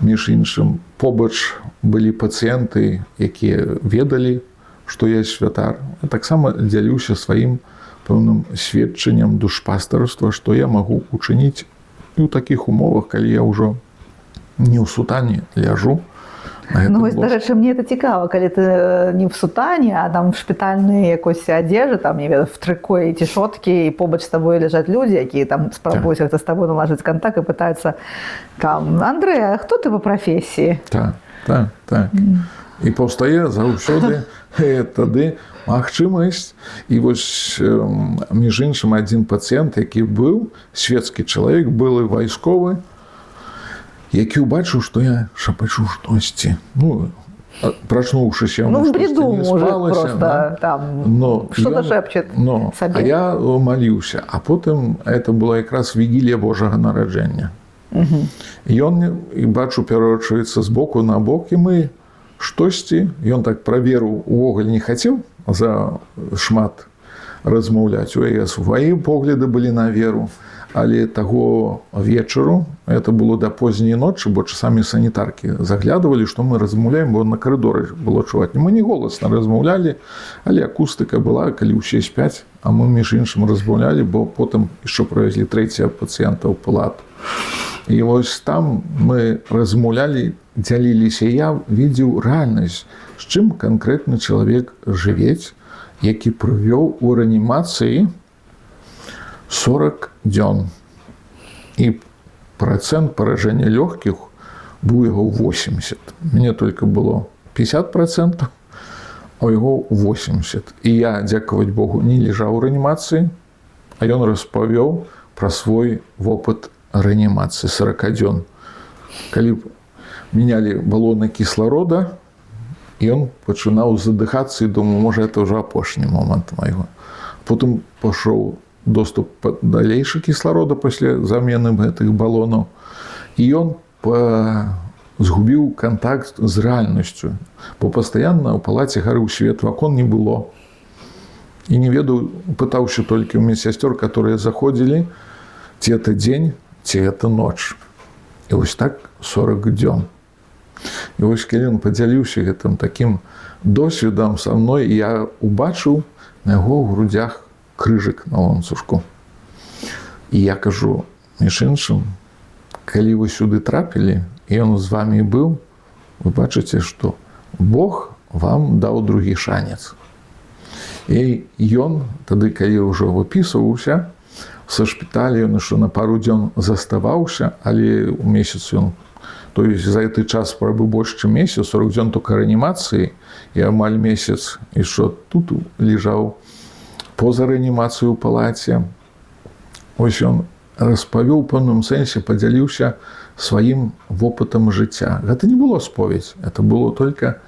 між іншым, побач былі пацыенты, якія ведалі, што я святар. Я таксама дзяліўся сваім пэўным сведчаннем душпастарства, што я магу учыніць і ў такіх умовах, калі я ўжо не ў сутане ляжу. Ну, вось, дарэчы, мне это цікава, калі ты не в сутане, а там в шпітальнай якойсь адзежы, там, не ведаю, в трыко і цішоткі, і побач з табой ляжаць людзі, якія там спрабуюць з табой налажыць контакт і пытаюцца там, Андрэй, а хто ты па прафесіі? Так, так, так. І паўстае заўсёды тады магчымасць. І вось, між іншым, адзін пацыент, які быў свецкі чалавек, былы вайсковы, які ўбачыў, што я шапачу штосьці. Ну, прачнуўшыся, ну, в бреду, может, просто да? Там что-то шепчет сабе. А я маліўся. А потым это была якраз вігілія Божага нараджэння. Ён, і бачу, пярочваецца з боку на бок, і мы штосьці, ён так пра веру увогуле не хацеў за шмат размаўляць. У яе свае погляды былі на веру, але таго вечару, это было да позняй ночы, бо часамі санітаркі заглядывалі, што мы размаўляем, бо на карыдоры было чуваць. Мы не голасна размаўлялі, але акустыка была, калі ўсе спяць, а мы між іншым размаўлялі, бо потым яшчэ правязлі трэцяга пацыента ў палату. І вось там мы размаўлялі, дзяліліся, я видзеў рэальнасць, з чым канкрэтны чалавек жывець, які правёў у рэанімацыі 40 дзён. І працэнт паражэння лёгкіх быў яго 80. Мне только было 50%, а яго 80. І я, дзякаваць Богу, не лежаў у рэанімацыі, а ён распавёў пра свой вопыт рэанімацыі 40 дзён. Калі менялі балоны кісларода, ён пачынаў задыхацца і думаў, можа, это ўжо апошні момант майго. Потым пашоў доступ далейшы кісларода пасля замены гэтых балонаў. І ён згубіў кантакт з рэальнасцю, бо пастаянна ў палаце гарыў свет, вакон не было. І не ведаў, пытаўся толькі ў медсясцёр, которые заходзілі, ці это дзень, ці это ноч. І вось так 40 дзён. І вось калі ён падзяліўся гэтым такім досведам са мной, я убачыў на яго ў грудзях крыжык на ланцужку. І я кажу, між іншым, калі вы сюды трапілі, і ён з вамі быў, вы бачыце, што Бог вам даў другі шанец. І ён, тады, калі ўжо выпісваўся, са шпіталі ён яшчэ на пару дзён заставаўся, але ў месяц ён, то есть за гэты час прабыў больш, чым месяц, 40 дзён толькі рэанімацыі, і амаль месяц яшчэ тут лежаў поза рэанімацыю ў палаце. Ось ён распавёў у пэўным сэнсе, падзяліўся сваім вопытам жыцця. Гэта не было споведь, это было только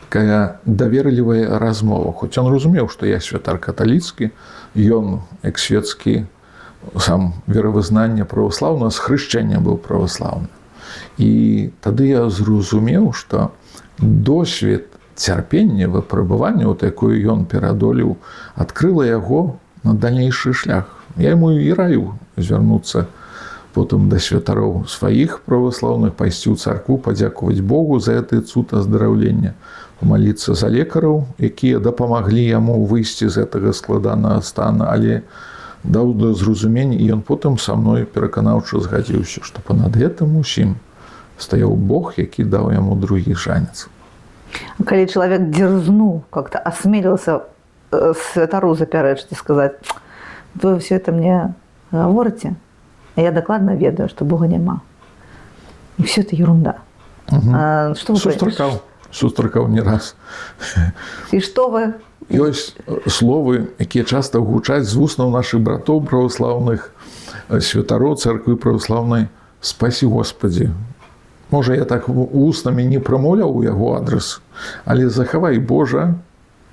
такая даверлівая размова. Хоць ён разумеў, што я святар каталіцкі, ён, як светскі, сам веравызнання праваслаўна, з хрышчэння быў праваслаўны. І тады я зразумеў, што досвед цярпення, выпрабавання, от якое ён пераадолеў, адкрыла яго на далейшы шлях. Я яму і раіў звярнуцца потым да святароў сваіх праваслаўных, пайсці ў царкву, падзякаваць Богу за гэты цуд аздараўлення, памаліцца за лекараў, якія дапамаглі яму выйсці з гэтага складанага стана, але даў да зразумення, і ён потым са мной пераканаўча згадзіўся, што панад гэтым усім стаяў Бог, які даў яму другі шанец. Калі чалавек дерзнуў, как-то осмелился святару запярэчыць і сказаць, вы все это мне говорите, а я докладно ведаю, что Бога няма. И все это ерунда. Что вы сустракаў не раз. И что вы? Ёсць словы, якія часта гучаць з вуснаў нашых братоў праваслаўных, святароў царквы праваслаўнай. Спасі Господі. Можа, я так вуснамі не прамаўляў у яго адрес, але захавай, Божа,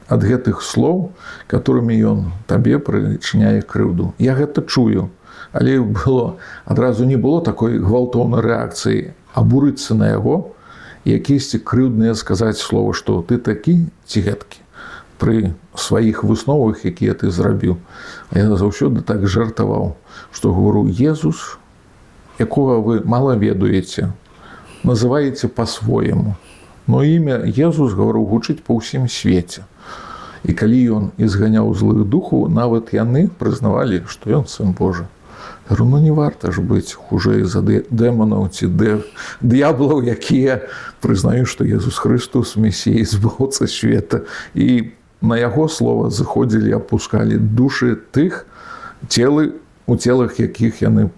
ад гэтых слоў, которымі ён табе прычыняе крыўду. Я гэта чую, але было, адразу не было такой гвалтоўнай рэакцыі абурыцца на яго, якісьці крыўдныя сказаць слова, што ты такі ці гэткі пры сваіх высновах, якія ты зрабіў. А я заўсёды так жартаваў, што говорю, Езус, якога вы мала ведаеце, называеце па-свойму. Но імя Езус, говорю, гучыць па ўсім свеце. І калі ён ізганяў злых духаў, нават яны прызнавалі, што ён сын Божы. Я говорю, ну не варта ж быць хужэй за дэманаў ці д'яблаў, якія прызнаюць, што Езус Христос месія збаўца света. І на яго слова заходзілі, апускалі душы тых, у целах якіх яны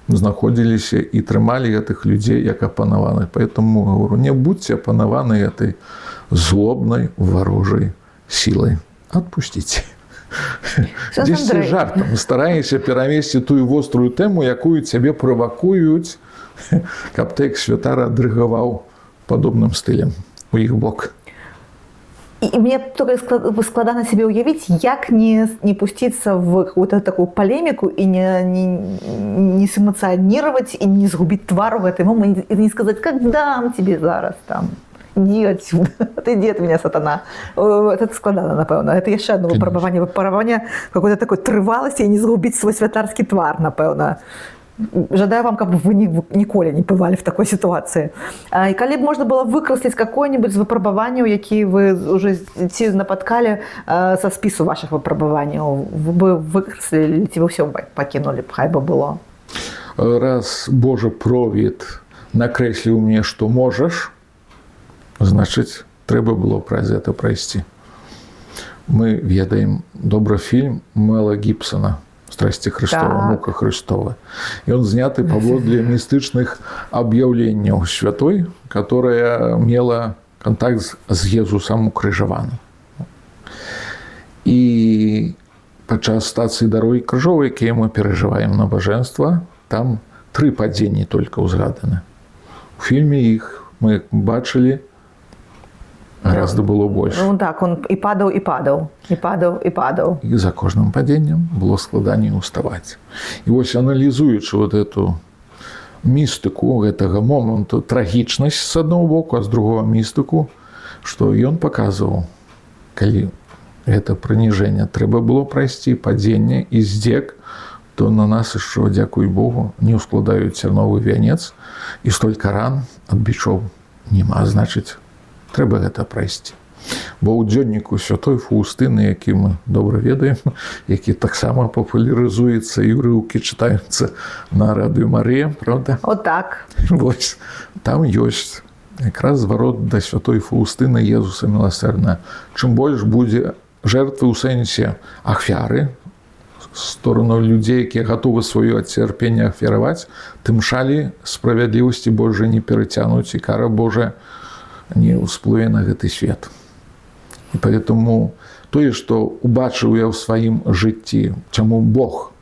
знаходзіліся і трымалі гэтых людзей як апанаваных. Поэтому, говорю, не будьце апанаваны этой злобнай варожай сілай. Отпусціце. Дзесьці жартам, стараешся перавесці тую вострую тэму, якую цябе правакуюць, каб ты як святар адрыгаваў падобным стылем у іх бок. И мне только складно себе уявить, як не пуститься в какую-то такую полемику и не сэмацыянировать, и не сгубить твар в этой момент, и не сказать, как дам тебе зараз там. Иди отсюда, отойди от меня, сатана. Это складано, напевно. Это еще одно выпробование какой-то такой трывалости и не сгубить свой святарский твар, напевно. Жадаю вам, каб вы ніколі не бывалі в такой ситуации. И калі б можно было выкраслить какое-нибудь з выпрабаванняў, якія вы уже ці напаткалі со спису ваших выпрабаванняў, вы бы выкраслили, ці вы все покинули б, хай бы было? Раз Божий провід накреслил мне, что можешь, значит, трэба было праз это пройти. Мы ведаем добрый фильм Мела Гибсона «Страсти Христова», «Мука Христова». И он снятый паводле містычных объявлений святой, которая имела контакт с Иисусом укрыжаваным. И падчас стацыі дарогі крыжовай, якія мы перажываем набажэнства, там 3 падзенні только узгаданы. У фильме их мы бачылі гораздо было больше. Ну так, он и падал, и падал, и падал, и падал. И за каждым падением было складание уставать. И вот анализуючи вот эту мистику этого момента, трагичность с одного боку, а с другого мистику, что и он показывал, коли это принижение треба было пройти, падение и здек, то на нас еще, дякую Богу, не ускладают терновый венец, и столько ран от бичов нема, значит, треба гэта прайсці. Бо ў дзённіку святой Фаустыны, які мы добра ведаем, які таксама папулярызуецца і ўрыўкі чытаюцца на Радыё Марыя, правда? Вот так. Вось, там ёсць якраз зварот да святой Фаустыны Езуса міласэрна. Чым больш будзе жертвы ў сэнсе ахвяры, сторону людзей, якія гатовы сваё цярпенне ахвяраваць, тым шалі справядлівасці Божай не перацянуць, і кара Божая не ўсплыве на гэты свет. І поэтому тое, што убачыў я ў сваім жыцці, чаму Бог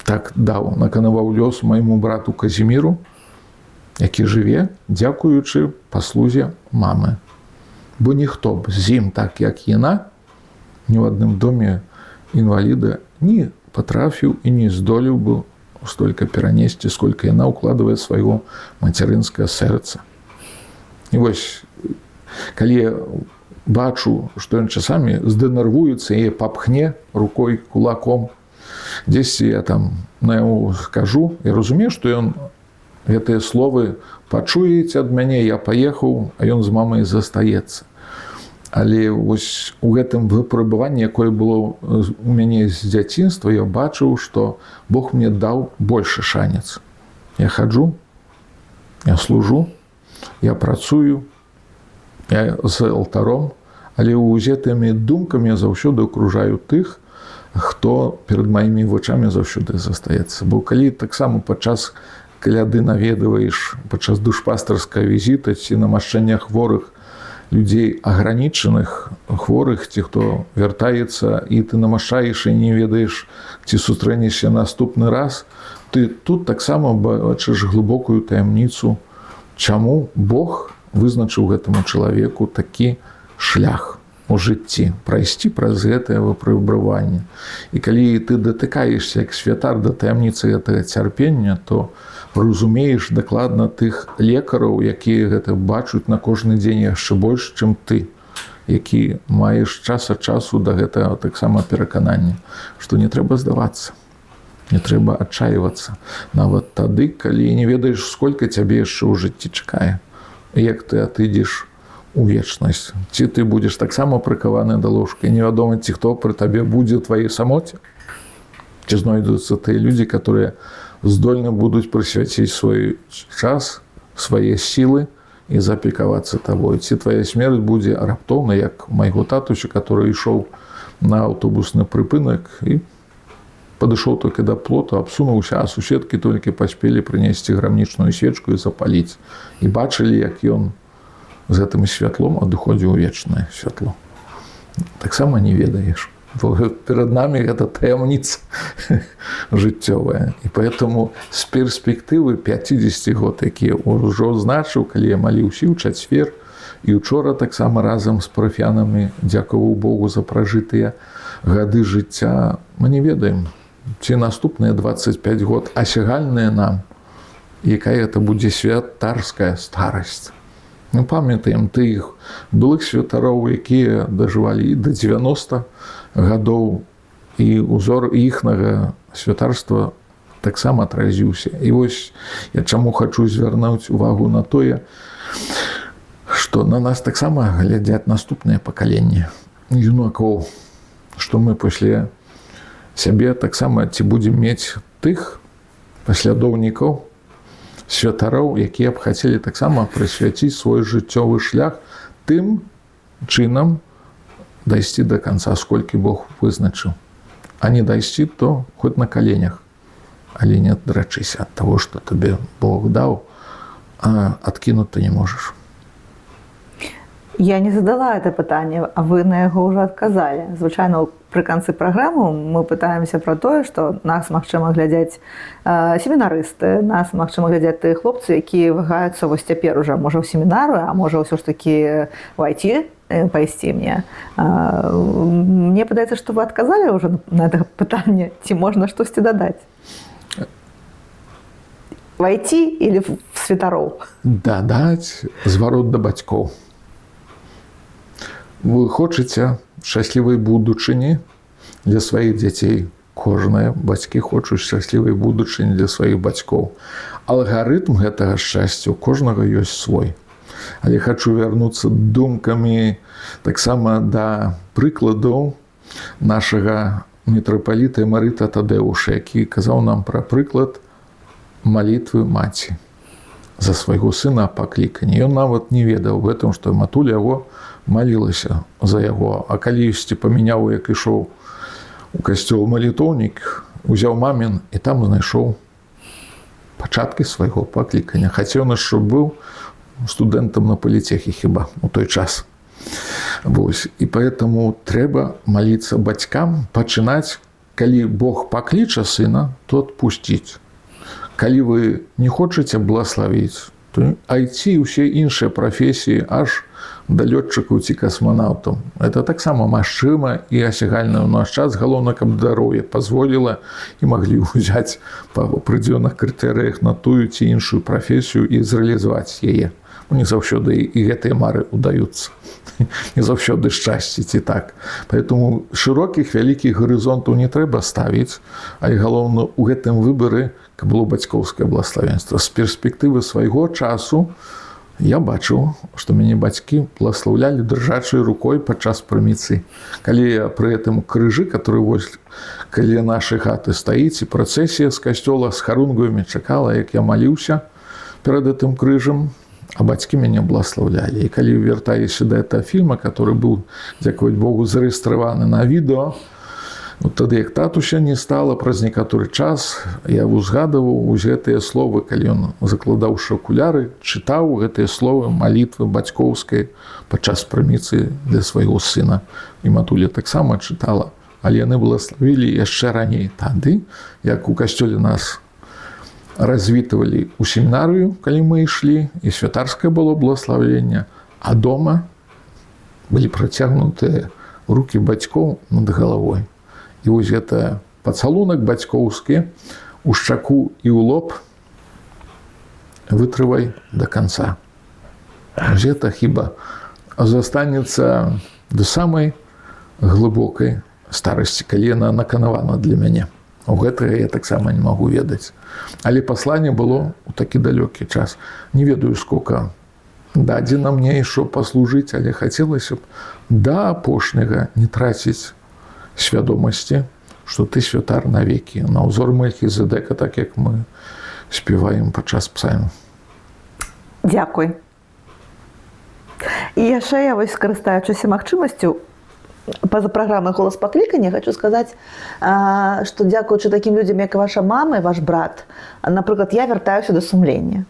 так даў, наканаваў лёс майму брату Казіміру, які жыве, дзякуючы паслузе мамы. Бо ніхто б з ім, так як яна, ні ў адным доме інваліда не патрафіў і не здолеў бы столькі перанесці, сколькі яна ўкладвае свайго мацярынскае сэрца. І вось, калі я бачу, што ён часамі зданервуецца і папхне рукой, кулаком, дзесьці я там на яму скажу, я разумею, што ён гэтыя словы пачуець ад мяне, я паехаў, а ён з мамай застаецца. Але вось у гэтым выпрабаванні, якое было у мяне з дзяцінства, я бачыў, што Бог мне даў большы шанец. Я хаджу, я служу, я працую, я з алтаром, але узятымі думкамі я заўсёды акружаю тых, хто перад маімі вачамі заўсёды застаецца. Бо калі таксама падчас каляды наведваеш, падчас душпастарскага візіта ці намашчэння хворых людзей агранічаных, хворых, ці хто вяртаецца, і ты намашчаеш і не ведаеш, ці сустрэнешся наступны раз, ты тут таксама бачыш глыбокую таямніцу, чаму Бог вызначыў гэтаму чалавеку такі шлях у жыцці, прайсці праз гэтае выпрабаванне. І калі ты датыкаешся як святар да таямніцы гэтага цярпення, то разумееш дакладна тых лекараў, якія гэта бачуць на кожны дзень яшчэ больш, чым ты, які маеш час ад часу да гэтага таксама пераканання, што не трэба здавацца. Не трэба адчайвацца. Нават тады, калі не ведаеш, сколькі цябе яшчэ ў жыцці чакае. Як ты атыдзеш у вечнасць. Ці ты будзеш таксама прыкаваны да ложка, і невядома, ці хто пры табе будзе ў тваёй самоце. Ці знойдуцца тыя людзі, которые здольны будуць прысвяціць свой час, свае сілы і запекавацца табой. Ці твая смерць будзе раптоўна, як майго татуся, который ішоў на аўтобусны прыпынак і падышоў толькі да плота, абсунуўся, а суседкі толькі паспелі прынесці грамнічную свечку і запаліць. І бачылі, як ён з гэтым святлом адыходзіў у вечнае святло. Таксама не ведаеш. Перад намі гэта таямніца жыццёвая. І поэтому з перспектывы 50 год, якія ўжо значыў, калі я маліўся ў чацвер, І учора таксама разам з парафіянамі дзякаваў Богу за пражытыя гады жыцця. Мы не ведаем, ці наступныя 25 год асягальныя нам, якая это будзе святарская старасць. Мы памятаем тых былых святароў, якія дажывалі і да 90 гадоў, і узор іхнага святарства таксама адразіўся. І вось я чаму хачу звярнуць увагу на тое, што на нас таксама глядзяць наступныя пакаленні юнакоў, што мы пасля сябе таксама ці будзем мець тых паслядоўнікаў, святароў, якія б хацелі таксама прысвяціць свой жыццёвы шлях тым чынам дайсці да канца, сколькі Бог вызначыў. А не дайсці, то хоць на каленях, але не адрачыся ад таго, што табе Бог даў, а адкінуць ты не можаш. Я не задала это пытанне, а вы на яго ўжо адказалі. Звычайна пры канцы праграмы мы пытаемся пра тое, што нас, магчыма, глядзяць семінарысты, нас, магчыма, глядзяць тыя хлопцы, якія вагаюцца вось цяпер уже, можа, ў семінару, а можа, ўсё ж такі ў IT пайсці мне. Мне падаецца, што вы адказалі ўжо на гэта пытанне, ці можна штосьці дадаць? В IT или в святароў? Дадаць зварот да бацькоў. Вы хочаце шчаслівай будучыні для сваіх дзяцей. Кожныя бацькі хочуць шчаслівай будучыні для сваіх бацькоў. Алгарытм гэтага шчасця у кожнага ёсць свой. Але хачу вярнуцца думкамі таксама да прыкладаў нашага мітрапаліта Эмерыта Тадэуша, які казаў нам пра прыклад малітвы маці за свайго сына паклікання. Ён нават не ведаў гэтым, што матуля яго малілася за яго. А калі ёсці памяняў, як ішоў у касцёл малітоўнік, узяў мамін і там знайшоў пачаткі свайго паклікання. Хаця ён яшчэ быў студэнтам на політэхе хіба у той час. Вось. І поэтому трэба маліцца бацькам, пачынаць, калі Бог пакліча сына, то адпусціць. Калі вы не хочаце благословіць, то IT і ўсе іншыя прафесіі аж да лётчыкаў ці касманаўтаў. Это таксама магчыма і асягальна ў наш час. Галоўна, каб здароўе пазволіла і маглі ўзяць па апрэдзённых крытэрыях на тую ці іншую прафесію і зрэалізаваць яе. Не заўсёды і гэтыя мары ўдаюцца. Не заўсёды шчасце ці так. Поэтому шырокіх вялікіх гарызонтаў не трэба ставіць, але галоўна ў гэтым выбары, каб было бацькоўскае благословенство. З перспектывы свайго часу я бачыў, што мяне бацькі благословлялі дрыжачай рукой падчас прыміцы. Калі я пры гэтым крыжы, который вось каля нашай хаты стаіць, і працэсія з касцёла з харунгамі чакала, як я маліўся перад гэтым крыжам, а бацькі мяне благословлялі. І калі вяртаюся да этого фільма, который быў, дзякаваць Богу, зарэгістраваны на відэо, тады, як татуся не стала, праз некаторы час я узгадываў гэтыя словы, калі ён, закладаўшы акуляры, чытаў гэтыя словы малітвы бацькоўскай падчас прыміцы для свайго сына. І матуля таксама чытала, але яны благословілі яшчэ раней. Тады, як у касцёле нас развітвалі ў семінарыю, калі мы ішлі, і святарскае было благословенне, а дома былі працягнутыя рукі бацькоў над галавой. І вось гэта пацалунак бацькоўскі у шчаку і ў лоб вытрывай да канца. Вось гэта хіба застанецца да самай глыбокай старасці, калі яна наканавана для мяне. У гэтага я таксама не магу ведаць. Але пасланне было ў такі далёкі час. Не ведаю, сколько дадзена мне ішоў паслужыць, але хацелася б да апошняга не траціць свядомасці, што ты святар навекі, на ўзор Мельхізедека, так як мы спеваем падчас псальму. Дзякуй. І яшчэ я вось, скарыстаючыся магчымасцю, па-за праграмай «Голас паклікання» хочу сказаць, што дзякуючы такім людзям, як ваша мама і ваш брат, напрыклад, я вяртаюся да сумлення.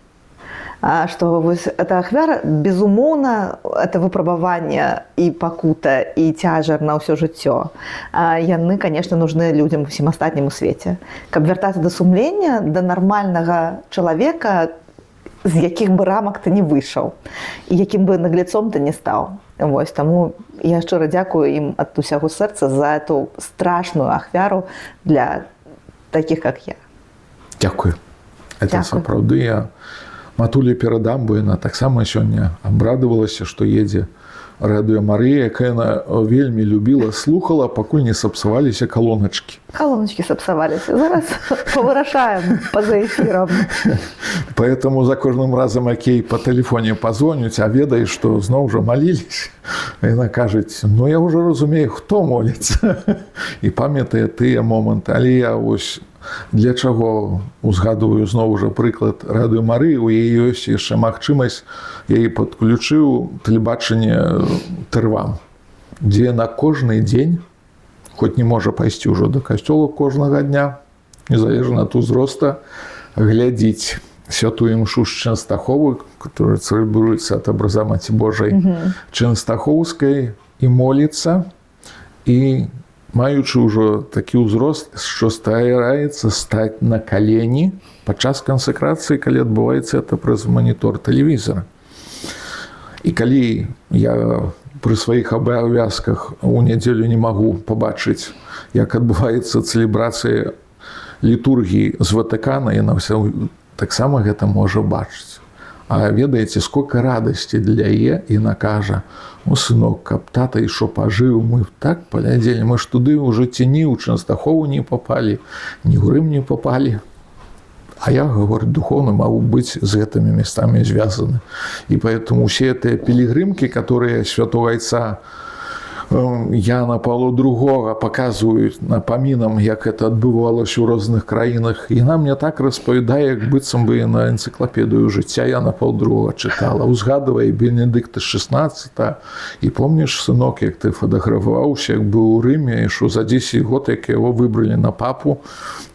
Што вось эта ахвяра, безумоўна, это выпрабаванне і пакута, і цяжар на ўсё жыццё. Яны, конечно, нужны людзям усім астатнім у свеце. Каб вяртацца да сумлення, да нармальнага чалавека, з якіх бы рамак ты не выйшаў і якім бы наглядцом ты не стаў. Вось, таму я шчыра дзякую ім ад усяго сэрца за эту страшную ахвяру для такіх, як я. Дзякую. Это Дзякуй. сапраўды я матулі перадам, бо яна таксама сёння абрадавалася, што едзе Радыё Марыя, якая яна вельмі любіла, слухала, пакуль не сапсаваліся калоначкі. Калоначкі сапсаваліся. Зараз павырашаем па-за эфірам. Поэтому за кожным разам, як ей па тэлефоне пазвоняць, а ведаеш, што зноў жа маліліся, яна кажуць, ну я ўжо разумею, хто моліцца. І памятае тыя моманты. Але я вось для чаго узгадываю зноў жа прыклад Радыё Марыі, у яе ёсць яшчэ магчымасць, я яе падключыў тэлебачанне Тэрвам, дзе на кожны дзень, хоць не можа пайсці ўжо да касцёла кожнага дня, незалежна ад узроста, глядзіць святую імшу з Чэнстаховы, которая цэлебруецца ад абраза Маці Божай Чэнстахоўскай, і моліцца, і маючы ўжо такі ўзрост, што стараецца стаць на калені падчас кансакрацыі, калі адбываецца это праз манітор тэлевізара. І калі я пры сваіх абавязках у нядзелю не магу пабачыць, як адбываецца цэлебрацыя літургіі з Ватыкана, яна ўся таксама гэта можа бачыць. А ведаеце, сколько радасці для яе, і яна кажа, ну, сынок, каб тата ішо пажыў, мы так паглядзелі, мы ж туды ў жыцці ні ў Чэнстахову не попалі, ні ў Рым не попалі. А я, говорю, духовно могу быть с этими местами связаны. И поэтому все эти пилигримки, которые святого Отца Яна Павла II показывают напоминам, як это адбывалось у розных краінах. І нам мне так распавядае, як быццам бы на энцыклапедыю жыцця Яна Павла II чытала. Узгадывае Бенедыкта XVI. І помніш, сынок, як ты фотаграфаваўся, як быў у Рыме, і што за 10 год, як яго выбралі на папу,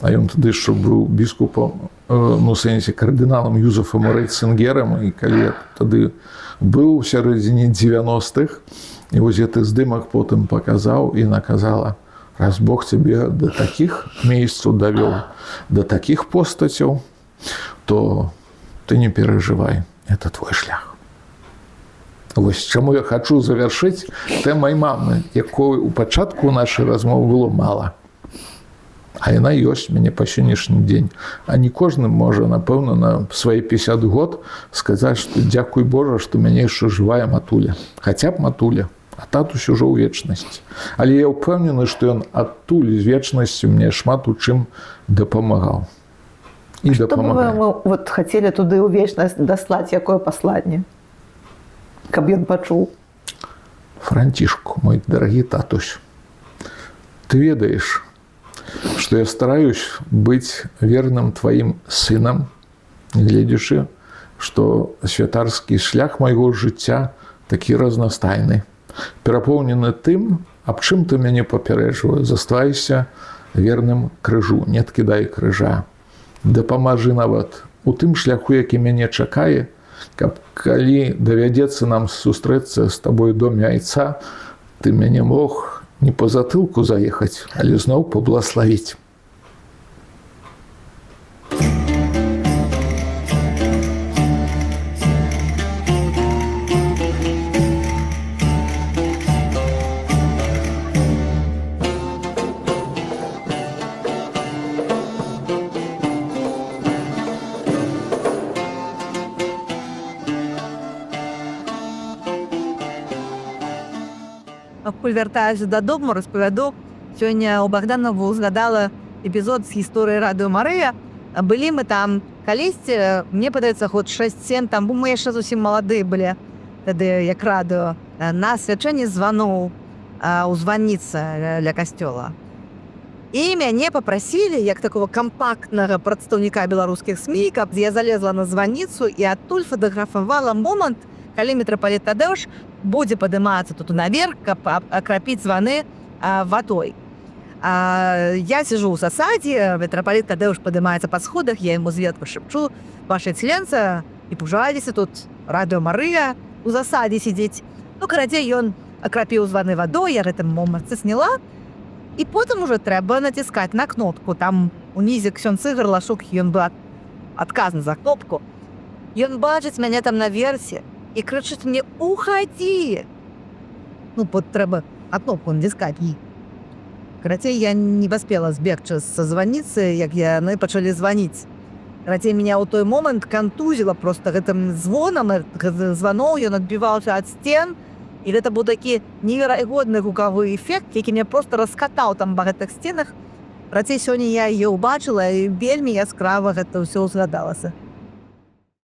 а ён тады што быў біскупам, ну, сэнсе, кардыналам Юзефам Рэйцынгерам, і калі я тады быў у сярэдзіне 90-х, і вось гэты здымак потым паказаў і наказала, раз Бог цябе да такіх месцаў давёў, да такіх постацяў, то ты не перажывай, это твой шлях. Вось чаму я хачу завяршыць тэмай мамы, якой у пачатку нашай размовы было мала. А яна ёсць мяне па сённяшні дзень. А не кожны можа, напэўна, на свае 50 год сказаць, што дзякуй Божа, што мяне яшчэ жывая матуля. Хаця б матуля, а татусь ужо ў вечнасці. Але я ўпэўнены, што ён адтуль з вечнасцю мне шмат у чым дапамагаў. І дапамагае. Што бы вы вот хацелі туды ў вечнасць даслаць, якое пасланне? Каб ён пачуў. Францішку, мой дарагі татусь, ты ведаеш, што я стараюсь быць верным тваім сынам, гледзячы, што святарскі шлях майго жыцця такі разнастайны, перапоўнены тым, аб чым ты мяне папярэджвае, заставайся верным крыжу, не адкідай крыжа. Дапамажы нават у тым шляху, які мяне чакае, каб калі давядзецца нам сустрэцца з табой у доме Айца, ты мяне мог не по затылку заехаць, але зноў паблагаславіць. Пакуль вяртаюся дадому, распавяду, сёння у Богданова узгадала эпізод з гісторыі Радыё Марыя. Былі мы там калісьці, мне падаецца, год 6-7, там мы яшчэ зусім маладыя былі тады, як радыё, на свячэнні званоў у званніцы ля касцёла. І мяне папрасілі, як такого кампактнага прадстаўніка беларускіх СМІ, каб я залезла на званніцу і адтуль фатаграфавала момант, калі мітрапаліт Тадеуш будзе падымацца тут наверх, каб акрапіць званы вадой. Я сижу ў засадзе, мітрапаліт Тадеуш падымаецца па сходах, я яму зверху шепчу, ваша экселенцыя, і пужаліся тут Радыё Марыя у засадзе сидзіць. Ну, карацей, ён акрапіў званы вадой, я гэтым моманце сняла, і потым уже трэба націскаць на кнопку. Там унізе ксёндз Ігар Лашук, ён быў адказны за кнопку. Ён бачыць мяне там наверсе і крычыць мне: «Уходи!» Ну, вот трэба кнопку натискать. Карацей, я не паспела збегчы са званіцы, як яны пачалі званіць. Карацей, меня ў той момант кантузіла просто гэтым звонам, гэты званоў, ён адбіваўся ад сцен, і гэта быў такі неверагодны гукавы эфект, які мне просто раскатаў там па гэтых сценах. Карацей, сёння я яе ўбачыла, і вельмі яскрава гэта ўсё ўзгадалася.